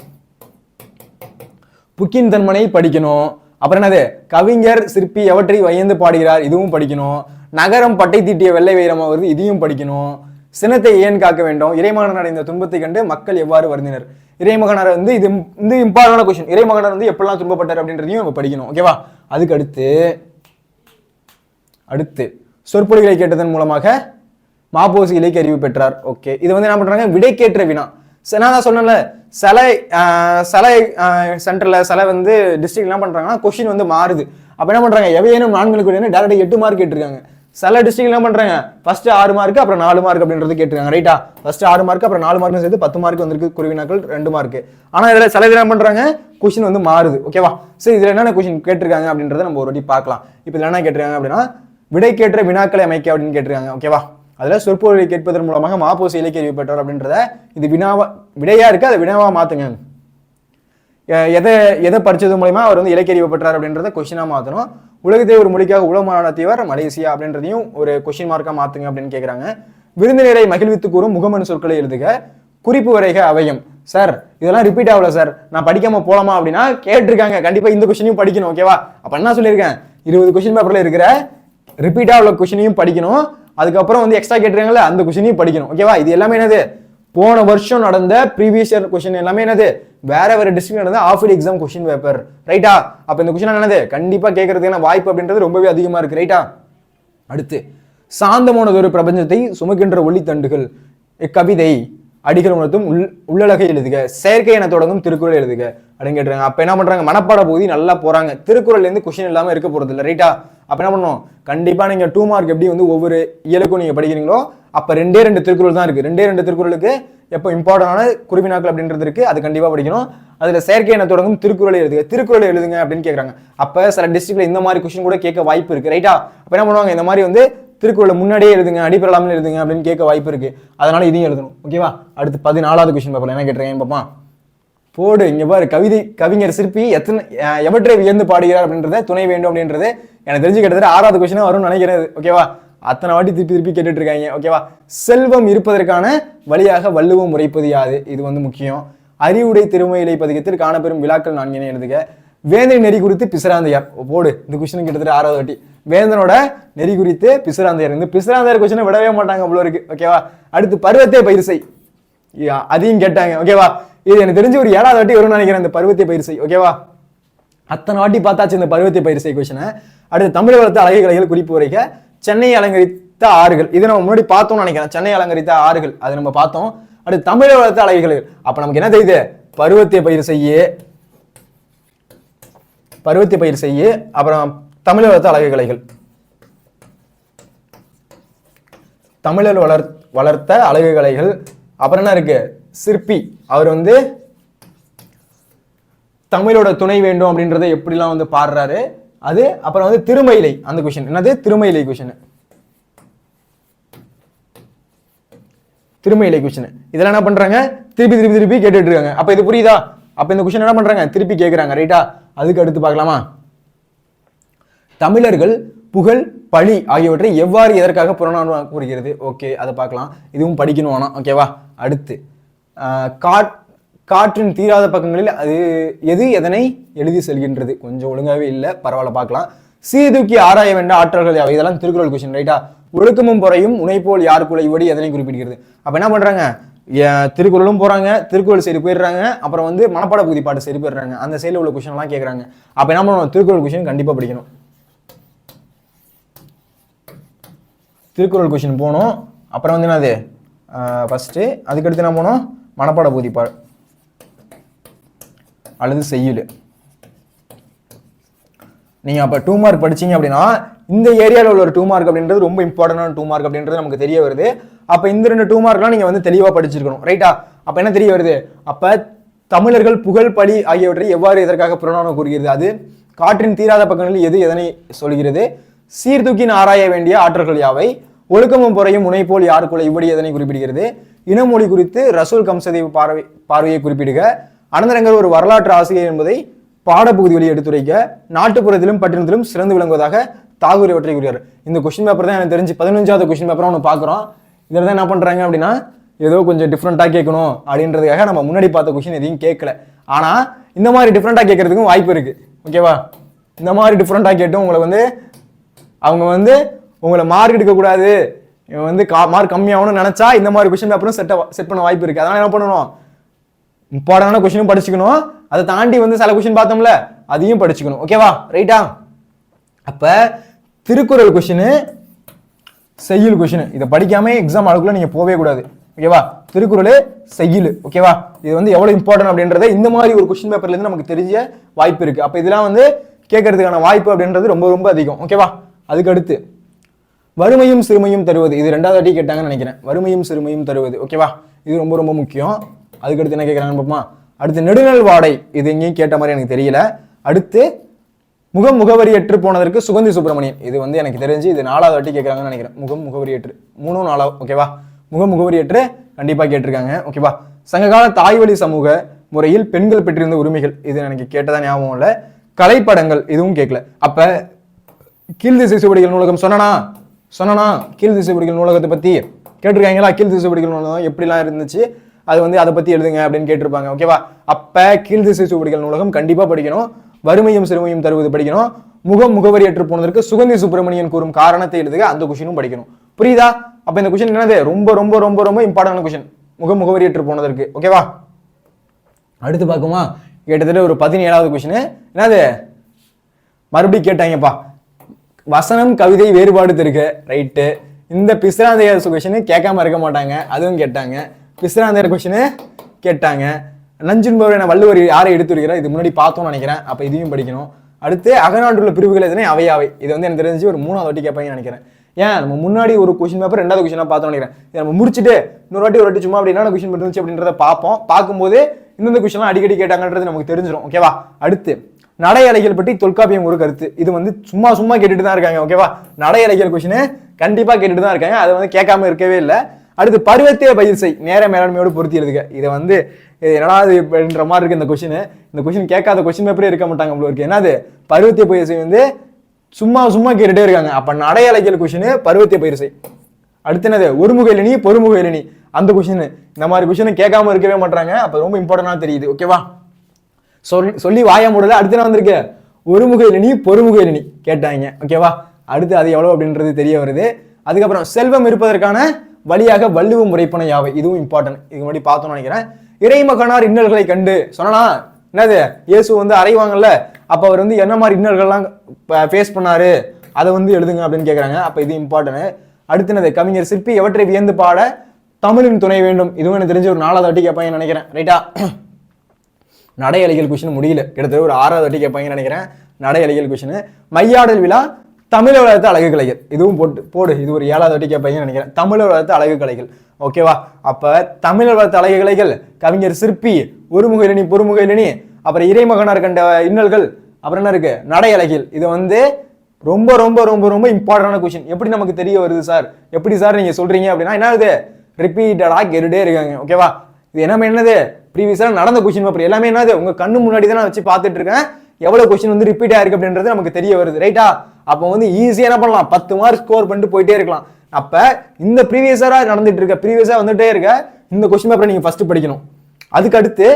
புக்கின் தன்மனை படிக்கணும். அப்புறம் என்னது, கவிஞர் சிற்பி எவற்றை வயந்து பாடுகிறார், இதுவும் படிக்கணும். நகரம் பட்டை தீட்டிய வெள்ளை வைரமா வருது, இதையும் படிக்கணும். சினத்தை ஏன் காக்க வேண்டும், இறைமகனார் அடைந்த துன்பத்தை கண்டு மக்கள் எவ்வாறு வருந்தினர், இறைமகனார் வந்து இது இந்த இம்பார்ட்டன்டான கொஸ்டின். இறைமகனார் வந்து எப்படிலாம் துன்பப்பட்டார் அப்படின்றதையும் நம்ம படிக்கணும். ஓகேவா? அதுக்கு அடுத்து சொற்பொழிகளை கேட்டதன் மூலமாக மாப்போசி இலக்கிய அறிவு பெற்றார். ஓகே, இது வந்து என்ன பண்றாங்க, விடைக்கேற்ற வினா. நான் தான் சொன்னேன்ல, சிலை சென்டர்ல சிலை வந்து டிஸ்ட்ரிக்ட் என்ன பண்றாங்கன்னா கொஸ்டின் வந்து மாறுது. அப்ப என்ன பண்றாங்க, எவையேனும் 4 டேரக்டா 8 மார்க் கேட்டிருக்காங்க. சில டிஸ்ட்ரிக்ட் என்ன பண்றாங்க, ஃபர்ஸ்ட் 6 மார்க் அப்புறம் 4 மார்க் அப்படின்றது கேட்டிருக்காங்க. ரைட்டா? ஃபர்ஸ்ட் 6 மார்க் அப்புறம் 4 மார்க் சேர்த்து 10 மார்க் வந்திருக்கு குருவினாக்கள் 2 மார்க். ஆனா இதுல சில என்ன பண்றாங்க, கொஸ்டின் வந்து மாறுது. ஓகேவா? சரி, இதுல என்னென்ன கொஸ்டின் கேட்டிருக்காங்க அப்படின்றத நம்ம ஒரு வாட்டி பார்க்கலாம். இப்போ இதுல என்ன கேட்டிருக்காங்க அப்படின்னா, விடைக்கேற்ற வினாக்களை அமைக்க அப்படின்னு கேட்டிருக்காங்க. ஓகேவா? அதுல சொற்பொழிவை கேட்பதன் மூலமாக மாப்போசி இலக்கிய அறிவு பெற்றார் அப்படின்றத இது விடையா இருக்கு, அதை வினாவா மாத்துங்க. எதை படிச்சது மூலமா அவர் வந்து இலக்கிய அறிவு பெற்றார் அப்படின்றத கொஸ்டினா மாத்தணும். உலகத்தை ஒரு மொழிக்காக உலக நடத்தியவர் மலேசியா அப்படின்றதையும் ஒரு கொஸ்டின் மார்க்கா மாத்துங்க அப்படின்னு கேட்கறாங்க. விருந்தினரை மகிழ்வித்து கூறும் முகமன் சொற்களை எழுதுக, குறிப்பு வரைக அவயம். சார் இதெல்லாம் ரிப்பீட் ஆகல சார், நான் படிக்காம போலாமா அப்படின்னா கேட்டிருக்காங்க. கண்டிப்பா இந்த கொஸ்டினையும் படிக்கணும். ஓகேவா? அப்ப என்ன சொல்லியிருக்கேன், 20 கொஸ்டின் பேப்பர்ல இருக்கிற ரிப்பீட்டா உள்ள கொஸ்டினையும் படிக்கணும். அதுக்கப்புறம் வந்து எக்ஸ்ட்ரா கேட்டிருக்காங்கல்ல அந்த கொஸ்டினையும் படிக்கணும். ஓகேவா? இது எல்லாமே என்னது, போன வருஷம் நடந்த ப்ரீவியஸ் இயர் கொஸ்டின் எல்லாமே என்னது, வேற டிஸ்ட்ரிக்ட் நடந்த half year exam question paper. ரைட்டா? அப்ப இந்த கொஸ்டின் என்னது, கண்டிப்பா கேட்கறதுக்கான வாய்ப்பு அப்படின்றது ரொம்பவே அதிகமா இருக்கு. ரைட்டா? அடுத்து சாந்தமானதொரு பிரபஞ்சத்தை சுமக்கின்ற ஒளித்தண்டுகள் இக்கவிதை அடிகள் உணர்த்தும் உள்ளழகை எழுதுக, செயற்கை என தொடங்கும் திருக்குறள் எழுதுக அப்படின்னு கேட்டுறாங்க. அப்ப என்ன பண்றாங்க, மனப்பாட பகுதி நல்லா போறாங்க. திருக்குறள்ல இருந்து கொஸ்டின் இல்லாம இருக்க போறது இல்லை. ரைட்டா? அப்ப என்ன பண்ணணும், கண்டிப்பா நீங்க 2 மார்க் எப்படி வந்து ஒவ்வொரு இயலுக்கும் நீங்க படிக்கிறீங்களோ அப்ப 2 திருக்குறள் தான் இருக்கு. 2 திருக்குறளுக்கு எப்போ இம்பார்ட்டன்டான குருவினாக்கள் அப்படின்றது இருக்கு, அது கண்டிப்பா படிக்கணும். அதுல செயற்கை என தொடங்கும் திருக்குறளை எழுதுங்க, திருக்குறளை எழுதுங்க அப்படின்னு கேட்கறாங்க. அப்ப சில டிஸ்ட்ரிக்ட்ல இந்த மாதிரி கொஸ்டின் கூட கேட்க வாய்ப்பு இருக்கு. ரைட்டா? அப்ப என்ன பண்ணுவாங்க, இந்த மாதிரி வந்து திருக்குறளை முன்னாடியே எழுதுங்க, அடிப்படலாமல் எழுதுங்க அப்படின்னு கேட்க வாய்ப்பு இருக்கு. அதனால இதையும் எழுதணும். ஓகேவா? அடுத்து 14வது கொஸ்டின் பேப்பர்ல என்ன கேட்டிருக்கேன் பாப்பா. போடு, இங்க பாரு, கவிஞர் சிற்பி எவற்றை வியந்து பாடுகிறார் அப்படின்றத துணை வேண்டும் அப்படின்றது எனக்கு தெரிஞ்சு கிட்டத்தட்ட 6வது கொஸ்டினா வரும்னு நினைக்கிறது. ஓகேவா? அத்தனை வாட்டி திருப்பி கேட்டுட்டு இருக்காங்க. ஓகேவா? செல்வம் இருப்பதற்கான வழியாக வள்ளுவம் உரைப்பது யாது? இது வந்து முக்கியம். அறிவுடை திருமயிலை பதிகத்தில் காணப்பெறும் விழாக்கள் 4 எழுதுக. வேந்தன் நெறி குறித்து பிசிராந்தையார். போடு, இந்த கொஸ்டின் கிட்டத்தட்ட 6வது வாட்டி. வேந்தனோட நெறி குறித்து பிசிராந்தையார். இந்த பிசிராந்தையார் கொஸ்டினை விடவே மாட்டாங்க அவ்வளோ இருக்கு. ஓகேவா? அடுத்து பருவத்தை பயிர் செய், அதையும் கேட்டாங்க. ஓகேவா? இது எனக்கு தெரிஞ்சு ஒரு 7வது வாட்டி வரும்னு நினைக்கிறேன் இந்த பருவத்தை பயிர் செய். ஓகேவா? அத்தனை வாட்டி பார்த்தாச்சு இந்த பருவத்தை பயிர் செய் கொஸ்டினை. அடுத்து தமிழ் வளர்த்த அழகு கலைகள் குறிப்பு உரைக்க. சென்னை அலங்கரித்த ஆறுகள், இதை நம்ம முன்னாடி பார்த்தோம்னு நினைக்கிறேன். சென்னை அலங்கரித்த ஆறுகள் அது நம்ம பார்த்தோம். அடுத்து தமிழ் வளர்த்த அழகுகள். அப்ப நமக்கு என்ன தெரியுது? பருவத்தை பயிர் செய்ய, அப்புறம் தமிழ் வளர்த்த அழகு கலைகள், தமிழர் வளர்த்த அழகு கலைகள். அப்புறம் என்ன இருக்கு? சிற்பி, அவர் வந்து தமிழோட துணை வேண்டும் அப்படின்றத எப்படிலாம் வந்து பாடுறாரு அது. அப்புறம் வந்து திருமயிலை, அந்த கொஸ்டின் என்னது? Thirumayilai question, Thirumayilai question. இதெல்லாம் என்ன பண்றாங்க? திருப்பி கேட்டுட்டு இருக்காங்க. அப்ப இது புரியுதா? அப்ப இந்த கொஸ்டின் என்ன பண்றாங்க? திருப்பி கேட்கறாங்க. ரைட்டா? அதுக்கு அடுத்து பார்க்கலாமா? தமிழர்கள் புகழ் பழி ஆகியவற்றை எவ்வாறு எதற்காக புறநானூறு கூறுகிறது? ஓகே, அதை பார்க்கலாம். இதுவும் படிக்கணும் ஆனா. ஓகேவா? அடுத்து காற்றின் தீராத பக்கங்களில் அது எது எதனை எழுதி செல்கின்றது? கொஞ்சம் ஒழுங்காவே இல்லை, பரவாயில்ல, பார்க்கலாம். சீர்தூக்கி ஆராய வேண்ட ஆற்றல்கள் யாவை? இதெல்லாம் திருக்குறள் கொஸ்டின். ரைட்டா? ஒழுக்கமும் பொறையும் உனைப்போல் யாருக்குள்ள இவடி எதனை குறிப்பிடுகிறது? அப்ப என்ன பண்றாங்க? திருக்குறளும் போறாங்க, திருக்குறள் சைடு போயிடுறாங்க, அப்புறம் வந்து மனப்பாட பகுதி பாட்டு சைடு போயிடுறாங்க. அந்த சைடில் உள்ள கொஸ்டின் எல்லாம் கேட்கறாங்க. அப்ப என்ன பண்ணுவோம்? திருக்குறள் கொஸ்டின் கண்டிப்பா படிக்கணும். திருக்குறள் கொஸ்டின் போகணும். அப்புறம் வந்து என்னது? ஃபர்ஸ்ட் அதுக்கடுத்து என்ன போனோம்? மனப்பாட பகுதி பாடு அல்லது செய்யுள். நீங்க அப்ப 2 மார்க் படிச்சீங்க அப்படின்னா இந்த ஏரியாவில் உள்ள ஒரு 2 மார்க் அப்படின்றது ரொம்ப இம்பார்ட்டன்டான 2 மார்க் அப்படின்றது நமக்கு தெரிய வருது. அப்ப இந்த 2 2 மார்க்லாம் நீங்க வந்து தெளிவா படிச்சிருக்கணும். ரைட்டா? அப்ப என்ன தெரிய வருது? அப்ப தமிழர்கள் புகழ் பழி ஆகியவற்றை எவ்வாறு எதற்காக புறநானூறு கூறுகிறது? அது காற்றின் தீராத பக்கங்களில் எது எதனை சொல்கிறது? சீர்தூக்கின் ஆராய வேண்டிய ஆற்றல்கள் யாவை? ஒழுக்கமும் பொறையும் முனைப்போல் யாருக்குள்ள இவ்வடி எதனை குறிப்பிடுகிறது? இனமொழி குறித்து ரசூல் கம்சதேவ் பார்வையை குறிப்பிடுக. அனந்தரங்கர் ஒரு வரலாற்று ஆசிரியர் என்பதை பாடப்பகுதிகளில் எடுத்துரைக்க. நாட்டுப்புறத்திலும் பட்டினத்திலும் சிறந்து விளங்குவதாக தாகூர் இவற்றை கூறுகிறார். இந்த கொஸ்டின் பேப்பர் தான் எனக்கு தெரிஞ்சு 15வது கொஸ்டின் பேப்பர் ஒன்று பார்க்குறோம். இதில் தான் என்ன பண்ணுறாங்க அப்படின்னா ஏதோ கொஞ்சம் டிஃப்ரெண்ட்டாக கேட்கணும் அப்படின்றதுக்காக நம்ம முன்னாடி பார்த்த கொஸ்டின் எதையும் கேட்கல. ஆனால் இந்த மாதிரி டிஃப்ரெண்ட்டாக கேட்கறதுக்கும் வாய்ப்பு இருக்குது. ஓகேவா? இந்த மாதிரி டிஃப்ரெண்ட்டாக கேட்டும் உங்களை வந்து அவங்க வந்து உங்களை மார்க் எடுக்கக்கூடாது, இவன் வந்து மார்க் கம்மியாகணும்னு நினச்சா இந்த மாதிரி கொஸ்டின் பேப்பரும் செட் பண்ண வாய்ப்பு இருக்குது. அதனால் என்ன பண்ணணும்? இம்பார்ட்டன்டான கொஸ்டினும் படிச்சுக்கணும், அதை தாண்டி வந்து சில கொஸ்டின் பார்த்தோம்ல அதையும் படிச்சுக்கணும். ஓகேவா? ரைட்டா? அப்ப திருக்குறள் கொஸ்டின், செய்யுள் கொஸ்டின் இதை படிக்காம எக்ஸாம் ஆளுக்குள்ள நீங்க போவே கூடாது. ஓகேவா? திருக்குறள், செய்யுள். ஓகேவா? இது வந்து எவ்வளவு இம்பார்ட்டன்ட் அப்படின்றத இந்த மாதிரி ஒரு கொஸ்டின் பேப்பர்ல இருந்து நமக்கு தெரிய வாய்ப்பு இருக்கு. அப்ப இதெல்லாம் வந்து கேட்கறதுக்கான வாய்ப்பு அப்படின்றது ரொம்ப ரொம்ப அதிகம். ஓகேவா? அதுக்கு அடுத்து வறுமையும் சிறுமையும் தருவது, இது 2வது வாட்டி கேட்டாங்கன்னு நினைக்கிறேன். வறுமையும் சிறுமையும் தருவது. ஓகேவா? இது ரொம்ப ரொம்ப முக்கியம். அதுக்கடுத்து என்ன கேட்கறாங்கன்னு பார்ப்போமா? அடுத்து நெடுநல் வாடை, இது எங்கேயும் கேட்ட மாதிரி எனக்கு தெரியல. அடுத்து முகவரியற்று போனதற்கு சுகந்தி சுப்பிரமணியன், இது வந்து எனக்கு தெரிஞ்சு இது 4வது வாட்டி கேட்கறாங்கன்னு நினைக்கிறேன். முகவரியற்று 3 4. ஓகேவா? முகவரியற்று கண்டிப்பா கேட்டிருக்காங்க. ஓகேவா? சங்ககால தாய்வழி சமூக முறையில் பெண்கள் பெற்றிருந்த உரிமைகள், இது எனக்கு கேட்டதா ஞாபகம் இல்லை. கலைப்படங்கள் இதுவும் கேட்கல. அப்ப கீழ்திசை சுவடிகள் நூலகம் சொன்னா கீழ்திசை சுவடிகள் நூலகத்தை பத்தி கேட்டிருக்காங்களா? கீழ்திசை சுவடிகள் நூலகம் எப்படிலாம் இருந்துச்சு அது வந்து அதை பத்தி எழுதுங்க அப்படின்னு கேட்டிருப்பாங்க. ஓகேவா? அப்ப கீழ்திசை சுவடிகள் நூலகம் கண்டிப்பா படிக்கணும். வறுமையும் சிறுமையும் தருவது படிக்கணும். முகவரியற்று போனதற்கு சுகந்தி சுப்பிரமணியன் கூறும் காரணத்தை எழுதுக, அந்த கொஸ்டினும் படிக்கணும். புரியுதா? அப்ப இந்த கொஸ்டின் என்னது? ரொம்ப ரொம்ப ரொம்ப ரொம்ப இம்பார்ட்டன்ட் கொஸ்டின், முகவரியற்று போனதற்கு. ஓகேவா? அடுத்து பார்க்குமா? கிட்டத்தட்ட ஒரு 17வது கொஸ்டின். என்னது? மறுபடியும் கேட்டாங்கப்பா, வசனம் கவிதை வேறுபாடு தெரிக. ரைட்டு. இந்த பிசிராந்தையர் கொஸ்டின் கேட்காம இருக்க மாட்டாங்க, அதுவும் கேட்டாங்க. பிசிராந்தையர் கொஸ்டின் கேட்டாங்க. நஞ்சுன்பவர் வள்ளுவர் யாரை எடுத்துருக்கிறார், இது முன்னாடி பார்த்தோம்னு நினைக்கிறேன். அப்ப இதையும் படிக்கணும். அடுத்து அகநாட்டுள்ள பிரிவுகள் எதுனே அவையாவை, இது வந்து எனக்கு தெரிஞ்சு ஒரு 3வது வாட்டி கேட்பாங்கன்னு நினைக்கிறேன். ஏன் நம்ம முன்னாடி ஒரு கொஸ்டின் பேப்பர் 2வது கொஸ்டினா பார்த்தோம்னு நினைக்கிறேன். இதை நம்ம முடிச்சுட்டு இன்னொரு வாட்டி சும்மா அப்படி என்ன கொஸ்டின் இருந்துச்சு அப்படின்றத பார்ப்போம். பார்க்கும்போது இந்த கொஸ்டின்லாம் அடிக்கடி கேட்டாங்கன்றது நமக்கு தெரிஞ்சிடும். ஓகேவா? அடுத்து நடை அலைகள் பற்றி தொல்காப்பியம் ஒரு கருத்து, இது வந்து சும்மா கேட்டுட்டு தான் இருக்காங்க. ஓகேவா? நடை அலைகள் கொஸ்டின் கண்டிப்பா கேட்டுட்டு தான் இருக்காங்க, அதை வந்து கேட்காம இருக்கவே இல்லை. அடுத்து பருவத்தே பயிர் செய், நேர மேலாண்மையோடு பொருத்தி எழுதுக. இதை வந்து என்னடா இதுன்ற மாதிரி இருக்கு இந்த கொஸ்டின் கேட்காத கொஸ்டின் பேப்பரே இருக்க மாட்டாங்க அவ்வளோ இருக்கு. என்னது பருவத்திய பயிர் செய் வந்து சும்மா கேட்டுட்டே இருக்காங்க. அப்ப நடையலைகள் கொஸ்டின் பருவத்திய பயிர் செய். அடுத்து என்னது ஒருமுக இலனி பொறுமுக இலனி, அந்த கொஸ்டின். இந்த மாதிரி கொஸ்டின் கேட்காம இருக்கவே மாட்டாங்க. அப்ப ரொம்ப இம்பார்ட்டன்டா தெரியுது. ஓகேவா, சொல்லி வாய முடியல. அடுத்து என்ன வந்திருக்கு, ஒருமுக இலனி பொறுமுக இலனி கேட்டாங்க. ஓகேவா, அடுத்து அது எவ்வளவு அப்படின்றது தெரிய வருது. அதுக்கப்புறம் செல்வம் இருப்பதற்கான வழியாக வள்ளுவ முறைப்பன யாவை, இதுவும் இம்பார்ட்டன்ட். இது முன்னாடி பார்த்தோம்னு நினைக்கிறேன். இறைமகனார் இன்னல்களை கண்டு சொன்னா என்னது, இயேசு வந்து அறைவாங்கல்ல, அப்ப அவர் வந்து என்ன மாதிரி இன்னல்கள்லாம் ஃபேஸ் பண்ணாரு அதை வந்து எழுதுங்க அப்படின்னு கேட்குறாங்க. அப்ப இது இம்பார்ட்டன்ட். அடுத்து என்னது, கவிஞர் சிற்பி எவற்றை வியந்து பாட தமிழின் துணை வேண்டும், இதுவும் எனக்கு தெரிஞ்ச ஒரு 4வது வாட்டி கேட்பாங்க நினைக்கிறேன். ரைட்டா, நடை அலைகள் கொஸ்டின் முடியல, கிட்டத்தட்ட ஒரு 6வது வாட்டி கேட்பாங்கன்னு நினைக்கிறேன். நடை அலைகள் கொஸ்டின். மையாடல் விழா தமிழ் வளர்த்த அழகு கலைகள், இதுவும் போடு, இது ஒரு 7வது வாட்டி கேட்பாங்கன்னு நினைக்கிறேன். தமிழ் வளர்த்த அழகு கலைகள். ஓகேவா, அப்ப தமிழ் வளர்த்த அழகு கலைகள், கவிஞர் சிற்பி, ஒருமுக இலனி பொறுமுக இலனி, அப்புறம் இறைமகனார் கண்ட இன்னல்கள், அப்புறம் என்ன இருக்கு நடை அலைகள். இது வந்து ரொம்ப ரொம்ப ரொம்ப ரொம்ப இம்பார்ட்டன்டான கொஸ்டின். எப்படி நமக்கு தெரிய வருது சார், எப்படி சார் நீங்க சொல்றீங்க அப்படின்னா, என்ன இது ரிப்பீட்டடா கேட்டுட்டே இருக்காங்க. ஓகேவா, இது என்னது ப்ரீவியஸா நடந்த கொஸ்டின் பேப்பர் எல்லாமே என்னது உங்க கண்ணு முன்னாடி தான் நான் வச்சு பார்த்துட்டு இருக்கேன். எவ்வளவு கொஸ்டின் வந்து ரிப்பீட் ஆயிருக்கு அப்படின்றது நமக்கு தெரிய வருது. ரைட்டா, அப்போ வந்து ஈஸியா என்ன பண்ணலாம், 10 மார்க் ஸ்கோர் பண்ணிட்டு போயிட்டே இருக்கலாம். அப்ப இந்த ப்ரீவியஸா நடந்துட்டு இருக்க, ப்ரீவியஸா வந்துட்டே இருக்க இந்த கொஸ்டின் பேப்பரை நீங்க ஃபர்ஸ்ட் படிக்கணும். அதுக்கு அடுத்து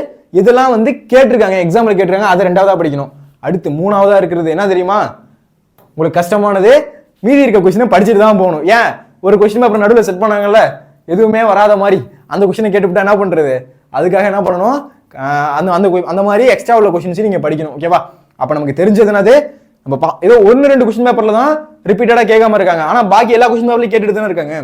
இதெல்லாம் வந்து கேட்டிருக்காங்க, எக்ஸாம்ல கேட்டிருக்காங்க, அதை 2வதா படிக்கணும். அடுத்து 3வதா இருக்கிறது என்ன தெரியுமா, உங்களுக்கு கஷ்டமானது மீதி இருக்க கொஸ்டினை படிச்சுட்டு தான் போகணும். ஏன், ஒரு கொஸ்டின் பேப்பர் நடுவில் செட் பண்ணாங்கல்ல, எதுவுமே வராத மாதிரி அந்த கொஸ்டினை கேட்டுவிட்டா என்ன பண்றது, அதுக்காக என்ன பண்ணணும், அந்த மாதிரி எக்ஸ்ட்ரா உள்ள கொஸ்டின்ஸ் நீங்க படிக்கணும். ஓகேவா, அப்ப நமக்கு தெரிஞ்சது என்னது, நம்ம ஏதோ 1-2 கொஸ்டின் பேப்பர்ல தான் ரிப்பீட்டடா கேட்காம இருக்காங்க, ஆனா பாக்கி எல்லா கொஸ்டின் பேப்பர்லயும் கேட்டுட்டு தானே இருக்காங்க.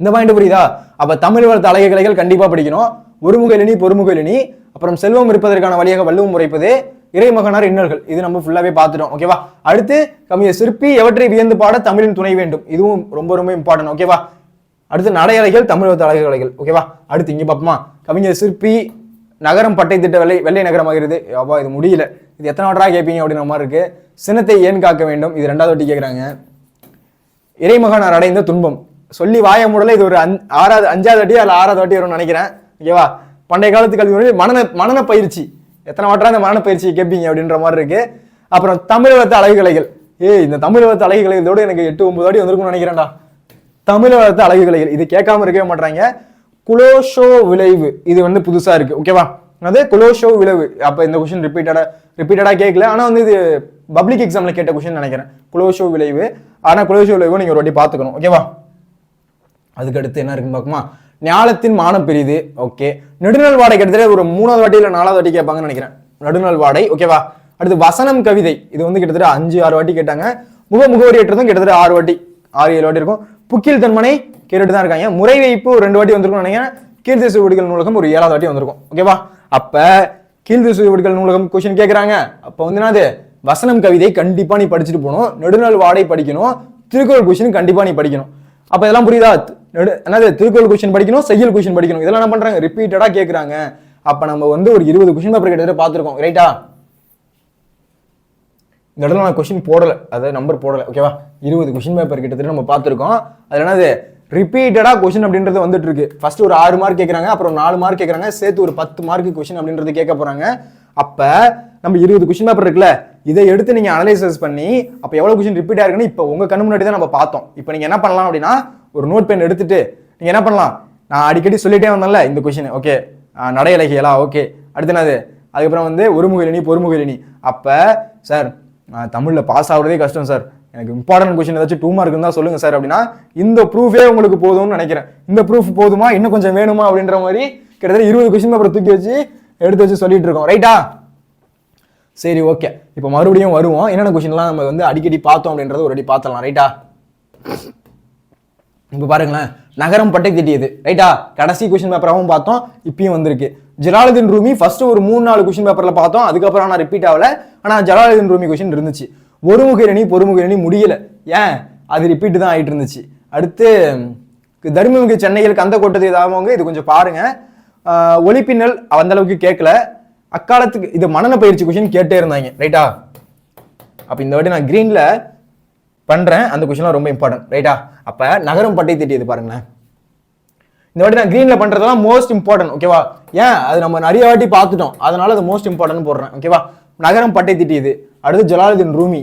இந்த பாயிண்ட் புரியுதா? அப்ப தமிழ் வளர்த்த அழகு கலைகள் கண்டிப்பா படிக்கணும். ஒருமுக இலனி பொறுமுக இலனி, அப்புறம் செல்வம் இருப்பதற்கான வழியாக வள்ளுவம் முறைப்பது, இறைமகனார் இன்னல்கள், இது நம்ம ஃபுல்லாவே பார்த்துட்டோம். ஓகேவா, அடுத்து கவிஞர் சிற்பி எவற்றை வியந்து பாட தமிழின் துணை வேண்டும், இதுவும் ரொம்ப ரொம்ப இம்பார்ட்டன்ட். ஓகேவா, அடுத்து நடை அலைகள் தமிழ் வளர்த்த அழகு கலைகள். ஓகேவா, அடுத்து இங்க பாப்போமா, கவிஞர் சிற்பி நகரம் பட்டை திட்ட வெள்ளை நகரமாகிறது. அப்பா இது முடியல, இது எத்தனை வாட்டரா கேட்பீங்க அப்படின்ற மாதிரி இருக்கு. சினத்தை ஏன் காக்க வேண்டும், இது 2வது வாட்டி கேட்குறாங்க. இறைமகனார் அடைந்த துன்பம், சொல்லி வாய மூடல, இது ஒரு 5வது வாட்டி அல்ல 6வது வாட்டி வரும்னு நினைக்கிறேன். ஓகேவா, பண்டைய காலத்து கல்வி மனன பயிற்சி, எத்தனை வாட்டரா இந்த மனன பயிற்சி கேட்பீங்க அப்படின்ற மாதிரி இருக்கு. அப்புறம் தமிழ் வளர்த்த அழகு கலைகள், இந்த தமிழ் வளர்த்த அழகு கலைகளோட எனக்கு 8-9 வாட்டி வந்திருக்கும்னு நினைக்கிறேன்டா. தமிழ் வளர்த்த அழகு கலைகள் இது கேட்காம இருக்கவே மாட்டாங்க. குலோஷோ விளைவு, இது வந்து புதுசா இருக்கு. ஓகேவா, அது குலோஷோ விளைவு. அப்ப இந்த கொஸ்டின் ரிப்பீட்டடா கேட்கல, ஆனா வந்து இது பப்ளிக் எக்ஸாம்ல கேட்ட கொஸ்டின் நினைக்கிறேன். குலோஷோ விளைவு, ஆனா குலோஷோ விளைவு நீங்க ஒரு வாட்டி பாத்துக்கணும். ஓகேவா, அதுக்கு அடுத்து என்ன இருக்குன்னு பாக்குமா, ஞாலத்தின் மானம் பெரிது. ஓகே, நெடுநாள் வாடை கிட்டத்தட்ட ஒரு 3வது வாட்டி இல்ல 4வது வாட்டி கேட்பாங்கன்னு நினைக்கிறேன், நடுநாள் வாடை. ஓகேவா, அடுத்து வசனம் கவிதை, இது வந்து கிட்டத்தட்ட 5-6 வாட்டி கேட்டாங்க. முகவரி ஏற்றதும் கிட்டத்தட்ட 6 வாட்டி 6-7 வாட்டி இருக்கும். புக்கில் தன்மனை கேட்டுட்டு தான் இருக்காங்க. முறை வைப்பு ஒரு 2 வாட்டி வந்திருக்கும் நினைக்கிறேன். கீழ்த்தி சுவடிகள் நூலகம் ஒரு 7வது வாட்டி வந்திருக்கும். ஓகேவா, அப்ப கீழ்த்தி சுவடிகள் நூலகம் கொஸ்டின் கேட்கறாங்க. அப்ப வந்து என்னது, வசனம் கவிதை கண்டிப்பா நீ படிச்சுட்டு போகணும், நெடுநாள் வாடை படிக்கணும், திருக்குறள் கொஸ்டின் கண்டிப்பா நீ படிக்கணும். அப்ப இதெல்லாம் புரியுதா, என்னது திருக்குறள் கொஸ்டின் படிக்கணும், செய்யுள் கொஸ்டின் படிக்கணும், இதெல்லாம் என்ன பண்றாங்க, ரிப்பீட்டடா கேட்கறாங்க. அப்ப நம்ம வந்து ஒரு 20 கொஸ்டின் பேப்பர் கிட்டத்தட்ட பார்த்துருக்கோம். ரைட்டா, இந்த இடத்துல நான் கொஸ்டின் போடல, அதாவது நம்பர் போடல. ஓகேவா, 20 கொஸ்டின் பேப்பர் கிட்டத்தட்ட நம்ம பார்த்துருக்கோம். அதுல என்னது ரிப்பீட்டடா கொஸ்டின் அப்படின்றது வந்துட்டு இருக்கு. ஃபர்ஸ்ட் ஒரு 6 மார்க் கேட்கறாங்க, அப்புறம் 4 மார்க் கேட்கறாங்க, சேர்த்து ஒரு 10 மார்க் கொஸ்டின் அப்படின்றது கேட்க போறாங்க. அப்ப நம்ம 20 கொஸ்டின் பேப்பர் இருக்குல்ல, இதை எடுத்து நீங்க அனலைசிஸ் பண்ணி அப்ப எவ்வளவு கொஸ்டின் ரிப்பீட் ஆயிருக்குன்னு இப்ப உங்க கண்ணு முன்னாடி தான் நம்ம பார்த்தோம். இப்ப நீங்க என்ன பண்ணலாம் அப்படின்னா, ஒரு நோட் பென் எடுத்துட்டு நீங்க என்ன பண்ணலாம், நான் அடிக்கடி சொல்லிட்டே வந்தேன்ல இந்த கொஸ்டின். ஓகே, நடை அழகியலா, ஓகே, அடுத்து என்னது, அதுக்கப்புறம் வந்து ஒருமுக இலனி பொறுமுக இலனி. அப்ப சார் தமிழ்ல பாஸ் ஆகுறதே கஷ்டம் சார், எனக்கு இம்பார்ட்டன்ட் கொஸ்டின் ஏதாச்சும் 2 மார்க் இருந்தா சொல்லுங்க சார் அப்படின்னா, இந்த ப்ரூஃபே உங்களுக்கு போதும்னு நினைக்கிறேன். இந்த ப்ரூஃப் போதுமா, இன்னும் கொஞ்சம் வேணுமா அப்படின்ற மாதிரி கிட்டத்தட்ட 20 கொஸ்டின் பேப்பர் தூக்கி வச்சு எடுத்து வச்சு சொல்லிட்டு இருக்கோம். ரைட்டா, சரி ஓகே, இப்போ மறுபடியும் வருவோம். என்னென்ன கொஸ்டின்லாம் நம்ம வந்து அடிக்கடி பார்த்தோம் அப்படின்றத ஒரு அடி பார்த்தலாம். ரைட்டா, இப்போ பாருங்களேன், நகரம் பட்டை திட்டியது. ரைட்டா, கடைசி கொஸ்டின் பேப்பராகவும் பார்த்தோம், இப்பயும் வந்திருக்கு. ஜலாலுதீன் ரூமி ஃபர்ஸ்ட் ஒரு 3-4 கொஸ்டின் பேப்பர்ல பார்த்தோம், அதுக்கப்புறம் நான் ரிப்பீட் ஆகல, ஆனா ஜலாலுதீன் ரூமி கொஸ்டின் இருந்துச்சு. ஒருமுக இலனி பொறுமுக இலனி முடியல, ஏன், அது ரிப்பீட் தான் ஆயிட்டு இருந்துச்சு. அடுத்து தர்மமிகு சென்னையில் கந்த கொட்டது ஏதாவங்க, இது கொஞ்சம் பாருங்க. ஒலிப்பின்னல் அந்த அளவுக்கு கேட்கல. அக்காலத்துக்கு இது மனன பயிற்சி கொஸ்டின் கேட்டே இருந்தாங்க. ரைட்டா, அப்ப இந்த வாட்டி நான் கிரீன்ல பண்றேன். அந்த கொஸ்டின்லாம் ரொம்ப இம்பார்ட்டன்ட் ரைட்டா. அப்ப நகரம் பட்டை தீட்டியது பாருங்களேன். இந்த வாட்டி நான் கிரீன்ல பண்றதெல்லாம் மோஸ்ட் இம்பார்ட்டன்ட் ஓகேவா. ஏன் அது நம்ம நிறைய வாட்டி பார்த்துட்டோம், அதனால அது மோஸ்ட் இம்பார்ட்டன்ட் போடுறேன் ஓகேவா. நகரம் பட்டை தீட்டியது. அடுத்து ஜலாலுதீன் ரூமி,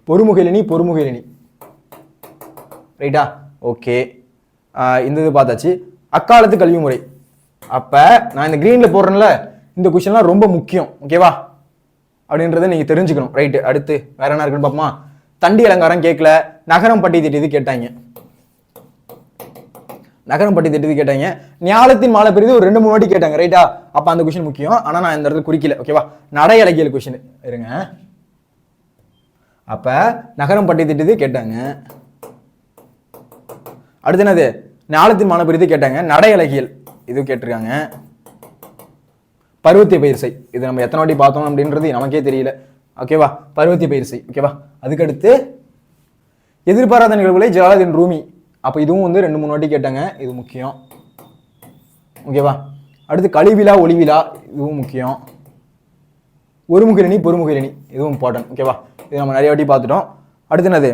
பொறுமுகைலினி ரைட்டா. ஓகே, இந்த இது பார்த்தாச்சு. அக்காலத்து கல்வி முறை. அப்ப நான் இந்த கிரீன்ல போடுறேன்ல, இந்த கொஸ்டின்லாம் ரொம்ப முக்கியம் ஓகேவா அப்படின்றத நீங்க தெரிஞ்சுக்கணும் ரைட்டு. அடுத்து வேற என்ன இருக்குன்னு பார்ப்போமா. தண்டி அலங்காரம் கேட்கல, நகரம் பட்டை தீட்டியது கேட்டாங்க. நகரம் பட்டி திட்டது கேட்டாங்க. ஞாலத்தின் மாலை பெரிது ஒரு 2-3 வாட்டி கேட்டாங்க ரைட்டா. அப்ப அந்த கொஸ்டின் முக்கியம், ஆனா நான் இந்த இடத்துல குறிக்கல ஓகேவா. நடை அழகியல் கொஸ்டின் இருங்க. அப்ப நகரம் பட்டி திட்டது கேட்டாங்க. அடுத்து என்னது, ஞாலத்தின் மாலை பெரிது கேட்டாங்க. நடை அழகியல் இது கேட்டிருக்காங்க. பருவத்திய பயிர்சை இது நம்ம எத்தனை வாட்டி பார்த்தோம் அப்படின்றது நமக்கே தெரியல ஓகேவா. பருவத்திய பயிர்சை ஓகேவா. அதுக்கடுத்து எதிர்பாராத நிகழ்வுகளை ஜலாலுதீன் ரூமி. அப்போ இதுவும் வந்து 2-3 வாட்டி கேட்டாங்க, இது முக்கியம் ஓகேவா. அடுத்து கழிவிழா ஒளிவிழா, இதுவும் முக்கியம். ஒருமுகிலினி பொறுமுகிலினி, இதுவும் இம்பார்ட்டன்ட் ஓகேவா. இது நம்ம நிறைய வாட்டி பார்த்துட்டோம். அடுத்து என்னது,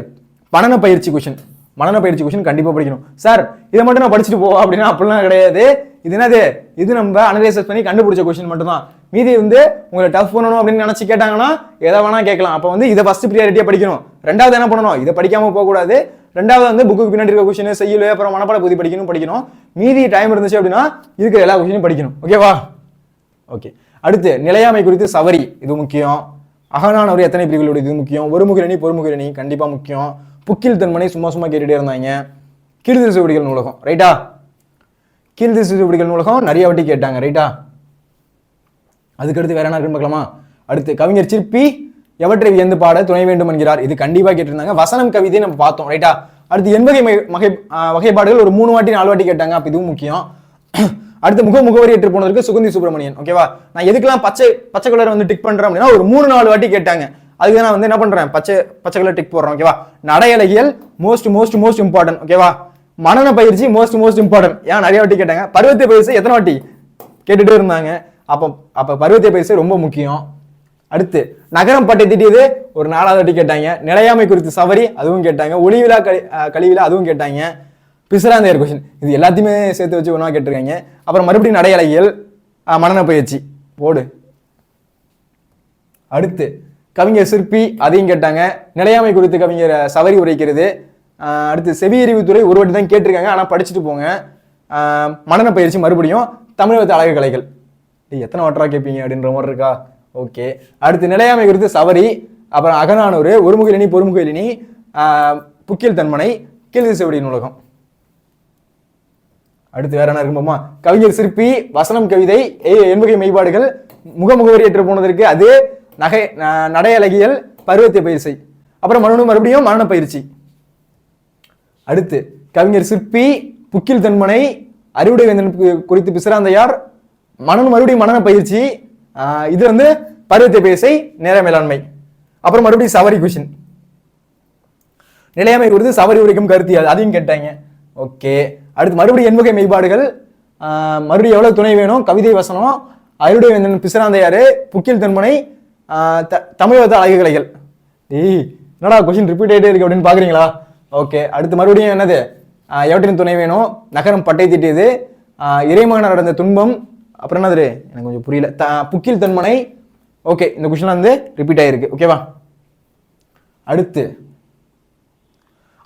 மனன பயிற்சி கொஸ்டின். மனன பயிற்சி கொஸ்டின் கண்டிப்பாக படிக்கணும். சார் இதை மட்டும் நான் படிச்சுட்டு போவா அப்படின்னா அப்படிலாம் கிடையாது. இது என்னது, இது நம்ம அனலைசஸ் பண்ணி கண்டுபிடிச்ச கொஸ்டின் மட்டும் தான். மீதி வந்து உங்களை டஃப் பண்ணணும் அப்படின்னு நினைச்சு கேட்டாங்கன்னா எதை வேணா கேட்கலாம். அப்போ வந்து இதை ஃபர்ஸ்ட் ப்ரியாரிட்டியா படிக்கணும். ரெண்டாவது என்ன பண்ணணும், இதை படிக்காம போகக்கூடாது. ரெண்டாவது வந்து புக்கு பின்னாடி இருக்க கொஸ்டின் செய்யல, அப்புறம் மனப்பாட பகுதி படிக்கணும். மீதி டைம் இருந்துச்சு அப்படின்னா இருக்கிற எல்லா கொஸ்டினும் படிக்கணும் ஓகேவா. ஓகே, அடுத்து நிலையாமை குறித்து சவரி, இது முக்கியம். அகநானவர் எத்தனை பிரிவுகளோட, இது முக்கியம். ஒருமுகிலணி பொறுமுகிலணி கண்டிப்பா முக்கியம். புக்கில் தன்மனை சும்மா கேட்டுட்டே இருந்தாங்க. கீழ்திசை விடிகள் நூலகம் ரைட்டா. கீழ்திசை விடிகள் நூலகம் நிறைய வாட்டி கேட்டாங்க ரைட்டா. அதுக்கடுத்து வேற என்ன இருக்குன்னு பார்க்கலாமா. அடுத்து கவிஞர் சிற்பி எவற்றை வியந்து பாட துணை வேண்டும் என்கிறார், இது கண்டிப்பா கேட்டிருந்தாங்க. வசனம் கவிதை நம்ம பார்த்தோம் ரைட்டா. அடுத்து எண்வகை வகைப்பாடுகள் ஒரு 3 வாட்டி 4 வாட்டி கேட்டாங்க, அப்ப இதுவும் முக்கியம். அடுத்து முகவரி ஏற்று போனதற்கு சுகந்தி சுப்பிரமணியன் ஓகேவா. நான் எதுக்கெல்லாம் பச்சை கலர் வந்து டிக் பண்றேன் அப்படின்னா ஒரு 3-4 வாட்டி கேட்டாங்க, அதுக்கு நான் வந்து என்ன பண்றேன், பச்சை கலர் டிக் போடுறேன் ஓகேவா. நடையழகியல் மோஸ்ட் இம்பார்ட்டன்ட் ஓகேவா. மனன பயிற்சி மோஸ்ட் இம்பார்ட்டன்ட், ஏன் நிறைய வாட்டி கேட்டாங்க. பருவத்திய பயிற்சி எத்தனை வாட்டி கேட்டுட்டே இருந்தாங்க, அப்ப பருவத்திய பயிற்சி ரொம்ப முக்கியம். அடுத்து நகரம் பட்டை திட்டியது ஒரு 4வது வாட்டி கேட்டாங்க. நிலையாமை குறித்து சவரி அதுவும் கேட்டாங்க. ஒளிவிழா கழிவிழா அதுவும் கேட்டாங்க. பிசிராந்தையர் கொஸ்டின் இது எல்லாத்தையுமே சேர்த்து வச்சு ஒன்றா கேட்டிருக்காங்க. அப்புறம் மறுபடியும் நடையழகியல் மனன பயிற்சி போடு. அடுத்து கவிஞர் சிற்பி அதையும் கேட்டாங்க. நிலையாமை குறித்து கவிஞர் சவரி உரைக்கிறது. அடுத்து செவியறிவுத்துறை ஒரு வாட்டி தான் கேட்டிருக்காங்க, ஆனால் படிச்சுட்டு போங்க. மனன பயிற்சி மறுபடியும் தமிழகத்து அழகு கலைகள், எத்தனை வாட்டரா கேட்பீங்க அப்படின்ற மாதிரி இருக்கா. ஓகே, அடுத்து நிலையாமை குறித்து சவரி, அப்புறம் அகநானூறு, ஒருமுகிலினி பொறுமுகிலினி, புக்கில் தன்மனை, கீழ்திசை நூலகம். அடுத்து வேற என்ன இருக்குமா, கவிஞர் சிற்பி, வசனம் கவிதை, எண்வகை மெய்பாடுகள், முகவரி ஏற்று போனதற்கு அது, நடையழகியல், பருவத்திய பயிற்சி, அப்புறம் மறுபடியும் மரண பயிற்சி. அடுத்து கவிஞர் சிற்பி, புக்கில் தன்மனை, அறுவடை வேந்தன் குறித்து பிசிராந்தையார், மறுபடியும் மனன பயிற்சி, இது வந்து பருவத்திய பயிற்சி, நேர மேலாண்மை. அப்புறம் மறுபடியும் சவரி கொஸ்டின், நிலையாமை குறித்து சவரி உரைக்கும் கருத்தியல் அதையும் கேட்டாங்க. ஓகே, அடுத்து மறுபடியும் எண்வகை மெய்பாடுகள், மறுபடியும் எவ்வளவு துணை வேணும், கவிதை வசனம், அறுவடை வேந்தன் பிசிராந்தையாறு, புக்கில் தன்மனை, தமிழகத்து அழகு கலைகள். என்னடா கொஸ்டின் ரிப்பீட் ஆகிட்டே இருக்கு அப்படின்னு பாக்குறீங்களா. ஓகே, அடுத்து மறுபடியும் என்னது, எவற்றின் துணை வேணும், நகரம் பட்டை தீட்டியது, இறைமகன் நடந்த துன்பம், அப்புறம் என்னது எனக்கு கொஞ்சம் புரியல, புக்கில் தன்மனை. ஓகே, இந்த கொஸ்டின் வந்து ரிப்பீட் ஆயிருக்கு ஓகேவா. அடுத்து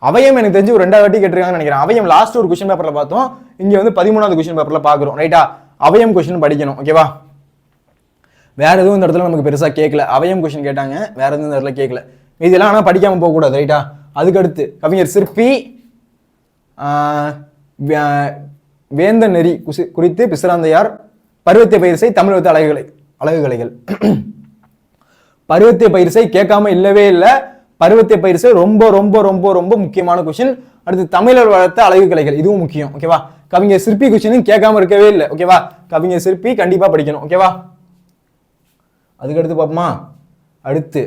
அவயம் எனக்கு தெரிஞ்சு ஒரு 2வது வாட்டி கேட்டிருக்காங்கன்னு நினைக்கிறேன். அவயம் லாஸ்ட் ஒரு கொஸ்டின் பேப்பர்ல பார்த்தோம், இங்க வந்து 13வது கொஸ்டின் பேப்பர்ல பாக்குறோம் ரைட்டா. அவயம் கொஸ்டின் படிக்கணும் ஓகேவா. வேற எதுவும் இந்த இடத்துல நமக்கு பெருசா கேட்கல, அவயம் கொஸ்டின் கேட்டாங்க, வேற எதுவும் இந்த இடத்துல கேட்கல. இதெல்லாம் ஆனா படிக்காம போக கூடாது ரைட்டா. அதுக்கடுத்து கவிஞர் சிற்பி, வேந்தன் நெறி குறித்து பிசிராந்தையார், பருவத்திய பயிற்சை, தமிழகத்து அழகு கலைகள். பருவத்திய பயிற்சை கேட்காம இல்லவே இல்லை. பருவத்திய பயிற்சி ரொம்ப ரொம்ப ரொம்ப ரொம்ப முக்கியமான கொஸ்டின். அடுத்து தமிழர் வளர்த்த அழகு கலைகள், இதுவும் முக்கியம் ஓகேவா. கவிஞர் சிற்பி கொஸ்டின் கேட்காம இருக்கவே இல்லை ஓகேவா. கவிஞர் சிற்பி கண்டிப்பா படிக்கணும் ஓகேவா. அதுக்கடுத்து பார்ப்போமா. அடுத்து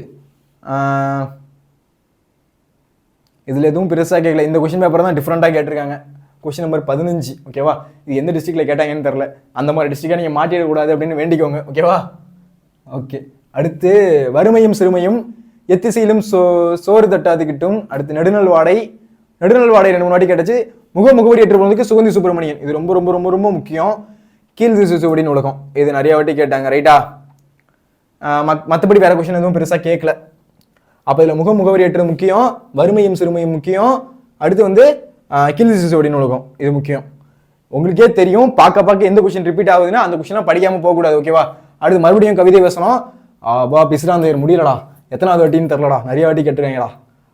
இதுல எதுவும் பெருசா கேட்கல. இந்த கொஸ்டின் பேப்பர் தான் டிஃப்ரெண்டா கேட்டிருக்காங்க. கொஸ்டின் நம்பர் 15 ஓகேவா. இது எந்த டிஸ்ட்ரிக்ட்ல கேட்டாங்கன்னு தெரியல, அந்த மாதிரி டிஸ்ட்ரிக்டா நீங்க மாட்டிடக்கூடாது அப்படின்னு வேண்டிக்கோங்க ஓகேவா. ஓகே, அடுத்து வறுமையும் சிறுமையும், எத்திசையிலும் சோறு தட்டாதுக்கிட்டும், அடுத்து நெடுநல் வாடை 2 3 வாட்டி கேட்டாச்சு. முகவரி ஏற்று போனதுக்கு சுகந்தி சுப்பிரமணியன், இது ரொம்ப ரொம்ப ரொம்ப ரொம்ப முக்கியம். கீழ் திசை சுவடியின் உலகம், இது நிறைய வாட்டி கேட்டாங்க, ரைட்டா? மற்றபடி வேற கொஸ்டின் எதுவும் பெருசா கேட்கல. அப்ப இதுல முகவரி ஏற்று முக்கியம், வறுமையும் சிறுமையும் முக்கியம், அடுத்து வந்து கீழ் திசை சுவடியின் உலகம் இது முக்கியம். உங்களுக்கே தெரியும், பார்க்க எந்த கொஸ்டின் ரிப்பீட் ஆகுதுன்னா அந்த கொஸ்டின் படிக்காம போகக்கூடாது, ஓகேவா? அடுத்து மறுபடியும் கவிதை வசனம், பிசிராந்தையர் முடியலடா, எத்தனாவது வாட்டின்னு தெரிலடா, நிறைய வாட்டி கேட்டுருக்காங்களா.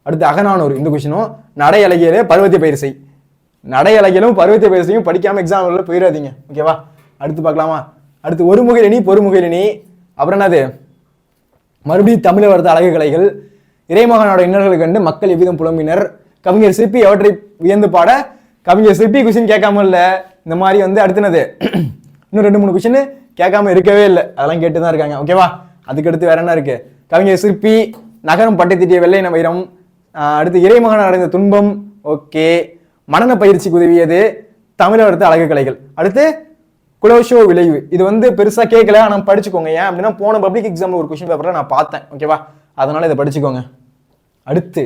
அடுத்து அகநானூறு, இந்த கொஸ்டினும் நடை அழகியலே பருவத்தை பயிர் செய், நடை அழகியலும் பருவத்தை பயிர் செய்யும் படிக்காம எக்ஸாம்ல போயிடாதீங்க, ஓகேவா? அடுத்து பார்க்கலாமா? அடுத்து ஒரு முகிலினி பொறுமுகிலினி, அப்புறம் என்னது, மறுபடியும் தமிழ் வரது அழகு கலைகள், இறைமகனோட இன்னல்கள் கண்டு மக்கள் எவ்விதம் புலம்பினர், கவிஞர் சிற்பி எவற்றை வியந்து பாட, கவிஞர் சிற்பி கொஸ்டின் கேட்காம இல்லை. இந்த மாதிரி வந்து அடுத்துனது இன்னும் 2 3 கொஸ்டின் கேட்காம இருக்கவே இல்லை, அதெல்லாம் கேட்டு தான் இருக்காங்க, ஓகேவா? அதுக்கடுத்து வேற என்ன இருக்கு? கவிஞர் சிற்பி, நகரம் பட்டை திட்டிய வெள்ளை வைரம், அடுத்து இறைமகன் அடைந்த துன்பம், ஓகே. மனன பயிற்சிக்கு உதவியது, தமிழகத்து அழகு கலைகள், அடுத்து குலோஷோ விளைவு. இது வந்து பெருசா கேட்கல, ஆனால் படிச்சுக்கோங்க. ஏன் அப்படின்னா போன பப்ளிக் எக்ஸாம்ல ஒரு கொஸ்டின் பேப்பர்ல நான் பார்த்தேன், ஓகேவா? அதனால இதை படிச்சுக்கோங்க. அடுத்து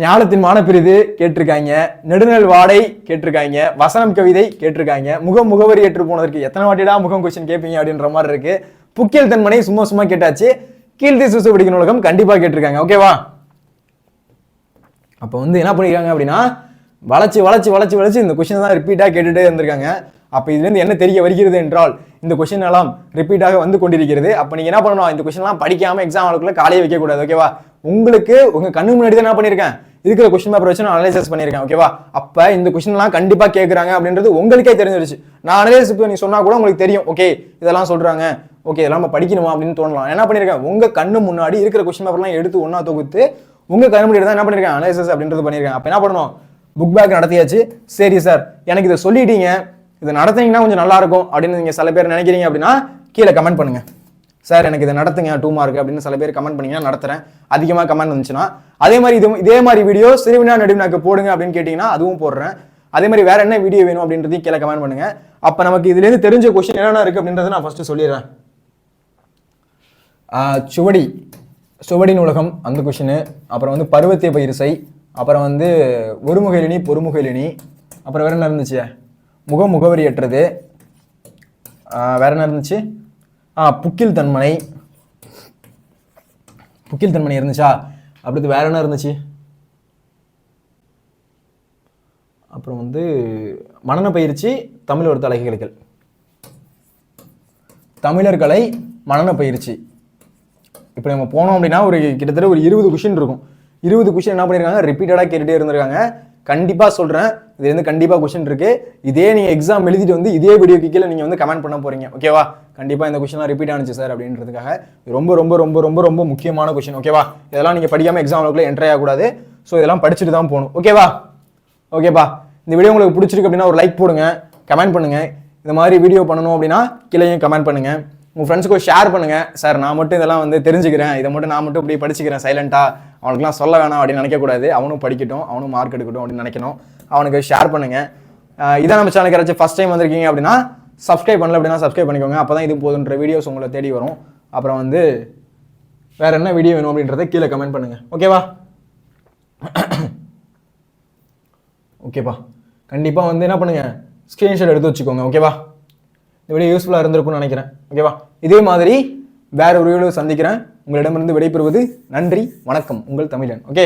ஞானத்தின் மானப்பிரிது கேட்டிருக்காங்க, நெடுநல் வாடை கேட்டிருக்காங்க, வசனம் கவிதை கேட்டிருக்காங்க, முகவரி ஏற்று போனதற்கு எத்தனை வாட்டிடா முகம் கொஸ்டின் கேட்பீங்க அப்படின்ற மாதிரி இருக்கு. புக்கியல் தன்மனை சும்மா கேட்டாச்சு. கீழ்த்தி சுசு பிடிக்கிற உலகம் கண்டிப்பா கேட்டிருக்காங்க, ஓகேவா? அப்போ வந்து என்ன பண்ணிருக்காங்க அப்படின்னா வளைச்சு இந்த கொஸ்டின் தான் ரிப்பீட்டா கேட்டுட்டே இருந்திருக்காங்க. அப்ப இதுல இருந்து என்ன தெரிய வருகிறது என்றால், இந்த கொஸ்டின் எல்லாம் ரிப்பீட்டாக வந்து கொண்டிருக்கிறது. அப்ப நீங்க என்ன பண்ணணும், இந்த கொஸ்டின் எல்லாம் படிக்காம எக்ஸாம் ஹாலுக்குள்ள காலையே வைக்க கூடாது, ஓகேவா? உங்களுக்கு உங்க கண்ணு முன்னாடி தான் என்ன பண்ணிருக்கேன், இருக்கிற கொஸ்டின் பேப்பர் வச்சு நான் அனலைசிஸ் பண்ணிருக்கேன், ஓகேவா? அப்ப இந்த கொஸ்டின் எல்லாம் கண்டிப்பா கேட்கறாங்க அப்படின்றது உங்களுக்கே தெரிஞ்சிருச்சு. நான் அனலைசிஸ் பண்ணி சொன்னா கூட உங்களுக்கு தெரியும், ஓகே இதெல்லாம் சொல்றாங்க, ஓகே இதெல்லாம் நம்ம படிக்கணுமா அப்படின்னு தோணலாம். என்ன பண்ணிருக்கேன், உங்க கண்ணு முன்னாடி இருக்கிற கொஸ்டின் பேப்பர் எல்லாம் எடுத்து ஒன்னா தொகுத்து உங்க கண்ணு முன்னாடி தான் என்ன பண்ணிருக்கேன், அனலைசிஸ் அப்படின்றது பண்ணிருக்கேன். அப்ப என்ன பண்ணணும், புக் பேக் நடத்தியாச்சு. சரி சார், எனக்கு இதை சொல்லிட்டீங்க, இதை நடத்தினீங்கன்னா கொஞ்சம் நல்லா இருக்கும் அப்படின்னு நீங்க சில பேர் நினைக்கிறீங்க அப்படின்னா கீழே கமெண்ட் பண்ணுங்க. சார் எனக்கு இதை நடத்துங்க 2 மார்க் அப்படின்னு சில பேர் கமெண்ட் பண்ணீங்கன்னா நடத்துறேன். அதிகமாக கமெண்ட் வந்துச்சுன்னா அதே மாதிரி இதே மாதிரி வீடியோ சிறுவினா நடுவினாக்கு போடுங்க அப்படின்னு கேட்டீங்கன்னா அதுவும் போடுறேன். அதே மாதிரி வேற என்ன வீடியோ வேணும் அப்படின்றதையும் கீழே கமெண்ட் பண்ணுங்க. அப்ப நமக்கு இதுல இருந்து தெரிஞ்ச கொஸ்டின் என்னென்ன இருக்கு அப்படின்றத நான் ஃபர்ஸ்ட் சொல்லிடுறேன். சுவடி நூலகம் அந்த கொஸ்டின், அப்புறம் வந்து பருவத்திய பயிர்சை, அப்புறம் வந்து ஒருமுகைலினி பொறுமுகைலினி, அப்புறம் வேற என்ன இருந்துச்சு, முகவரியற்றது, வேற என்ன இருந்துச்சு, புக்கில் தன்மனை இருந்துச்சா. அடுத்து வேற என்ன இருந்துச்சு, அப்புறம் வந்து மனன பயிற்சி, தமிழ் ஒரு அழகிகள், தமிழர்களை மனன பயிற்சி. இப்போ நம்ம போனோம் அப்படின்னா ஒரு கிட்டத்தட்ட ஒரு 20 கொஸ்டின் இருக்கும். 20 கொஸ்டின் என்ன பண்ணியிருக்காங்க, ரிப்பீட்டடாக கேட்டுட்டே இருந்திருக்காங்க. கண்டிப்பாக சொல்கிறேன், இது வந்து கண்டிப்பாக கொஸ்டின் இருக்கு. இதே நீங்கள் எக்ஸாம் எழுதிட்டு வந்து இதே வீடியோக்கு கீழே நீங்கள் வந்து கமெண்ட் பண்ண போறீங்க, ஓகேவா? கண்டிப்பாக இந்த கொஸ்டின்லாம் ரிப்பீட் ஆனிச்சு சார் அப்படின்றதுக்காக ரொம்ப ரொம்ப ரொம்ப ரொம்ப ரொம்ப முக்கியமான கொஸ்டின், ஓகேவா? இதெல்லாம் நீங்கள் படிக்காமல் எக்ஸாமுக்குள்ளே என்ட்ரி ஆகக்கூடாது. ஸோ இதெல்லாம் படிச்சுட்டு தான் போகணும், ஓகேவா? இந்த வீடியோ உங்களுக்கு பிடிச்சிருக்கு அப்படின்னா ஒரு லைக் போடுங்க, கமெண்ட் பண்ணுங்க. இந்த மாதிரி வீடியோ பண்ணணும் அப்படின்னா கீழே கமெண்ட் பண்ணுங்க. உங்கள் ஃப்ரெண்ட்ஸுக்கு ஷேர் பண்ணுங்க. சார் நான் மட்டும் இதெல்லாம் வந்து தெரிஞ்சுக்கிறேன், இதை மட்டும் நான் மட்டும் இப்படி படிச்சுக்கிறேன் சைலண்டா, அவனுக்குலாம் சொல்ல வேணாம் அப்படின்னு நினைக்கக்கூடாது. அவனும் படிக்கட்டும், அவனும் மார்க் எடுக்கட்டும் அப்படின்னு நினைக்கணும். அவனுக்கு ஷேர் பண்ணுங்க. இதான் நம்ம சேனலுக்கு யாராச்சும் ஃபர்ஸ்ட் டைம் வந்திருக்கீங்க அப்படின்னா சப்ஸ்கிரைப் பண்ணல அப்படின்னா சப்ஸ்கிரைப் பண்ணிக்கோங்க. அப்போ தான் இது போதுன்ற வீடியோஸ் உங்களை தேடி வரும். அப்புறம் வந்து வேற என்ன வீடியோ வேணும் அப்படின்றத கீழே கமெண்ட் பண்ணுங்க, ஓகேவா? ஓகேப்பா, கண்டிப்பாக வந்து என்ன பண்ணுங்க, ஸ்க்ரீன்ஷாட் எடுத்து வச்சுக்கோங்க, ஓகேவா? இந்த வீடியோ யூஸ்ஃபுல்லாக இருந்திருக்கும்னு நினைக்கிறேன், ஓகேவா? இதே மாதிரி வேற ஒரு வீடியோ சந்திக்கிறேன். உங்களிடமிருந்து விடைபெறுவது நன்றி, வணக்கம், உங்கள் தமிழன். ஓகே.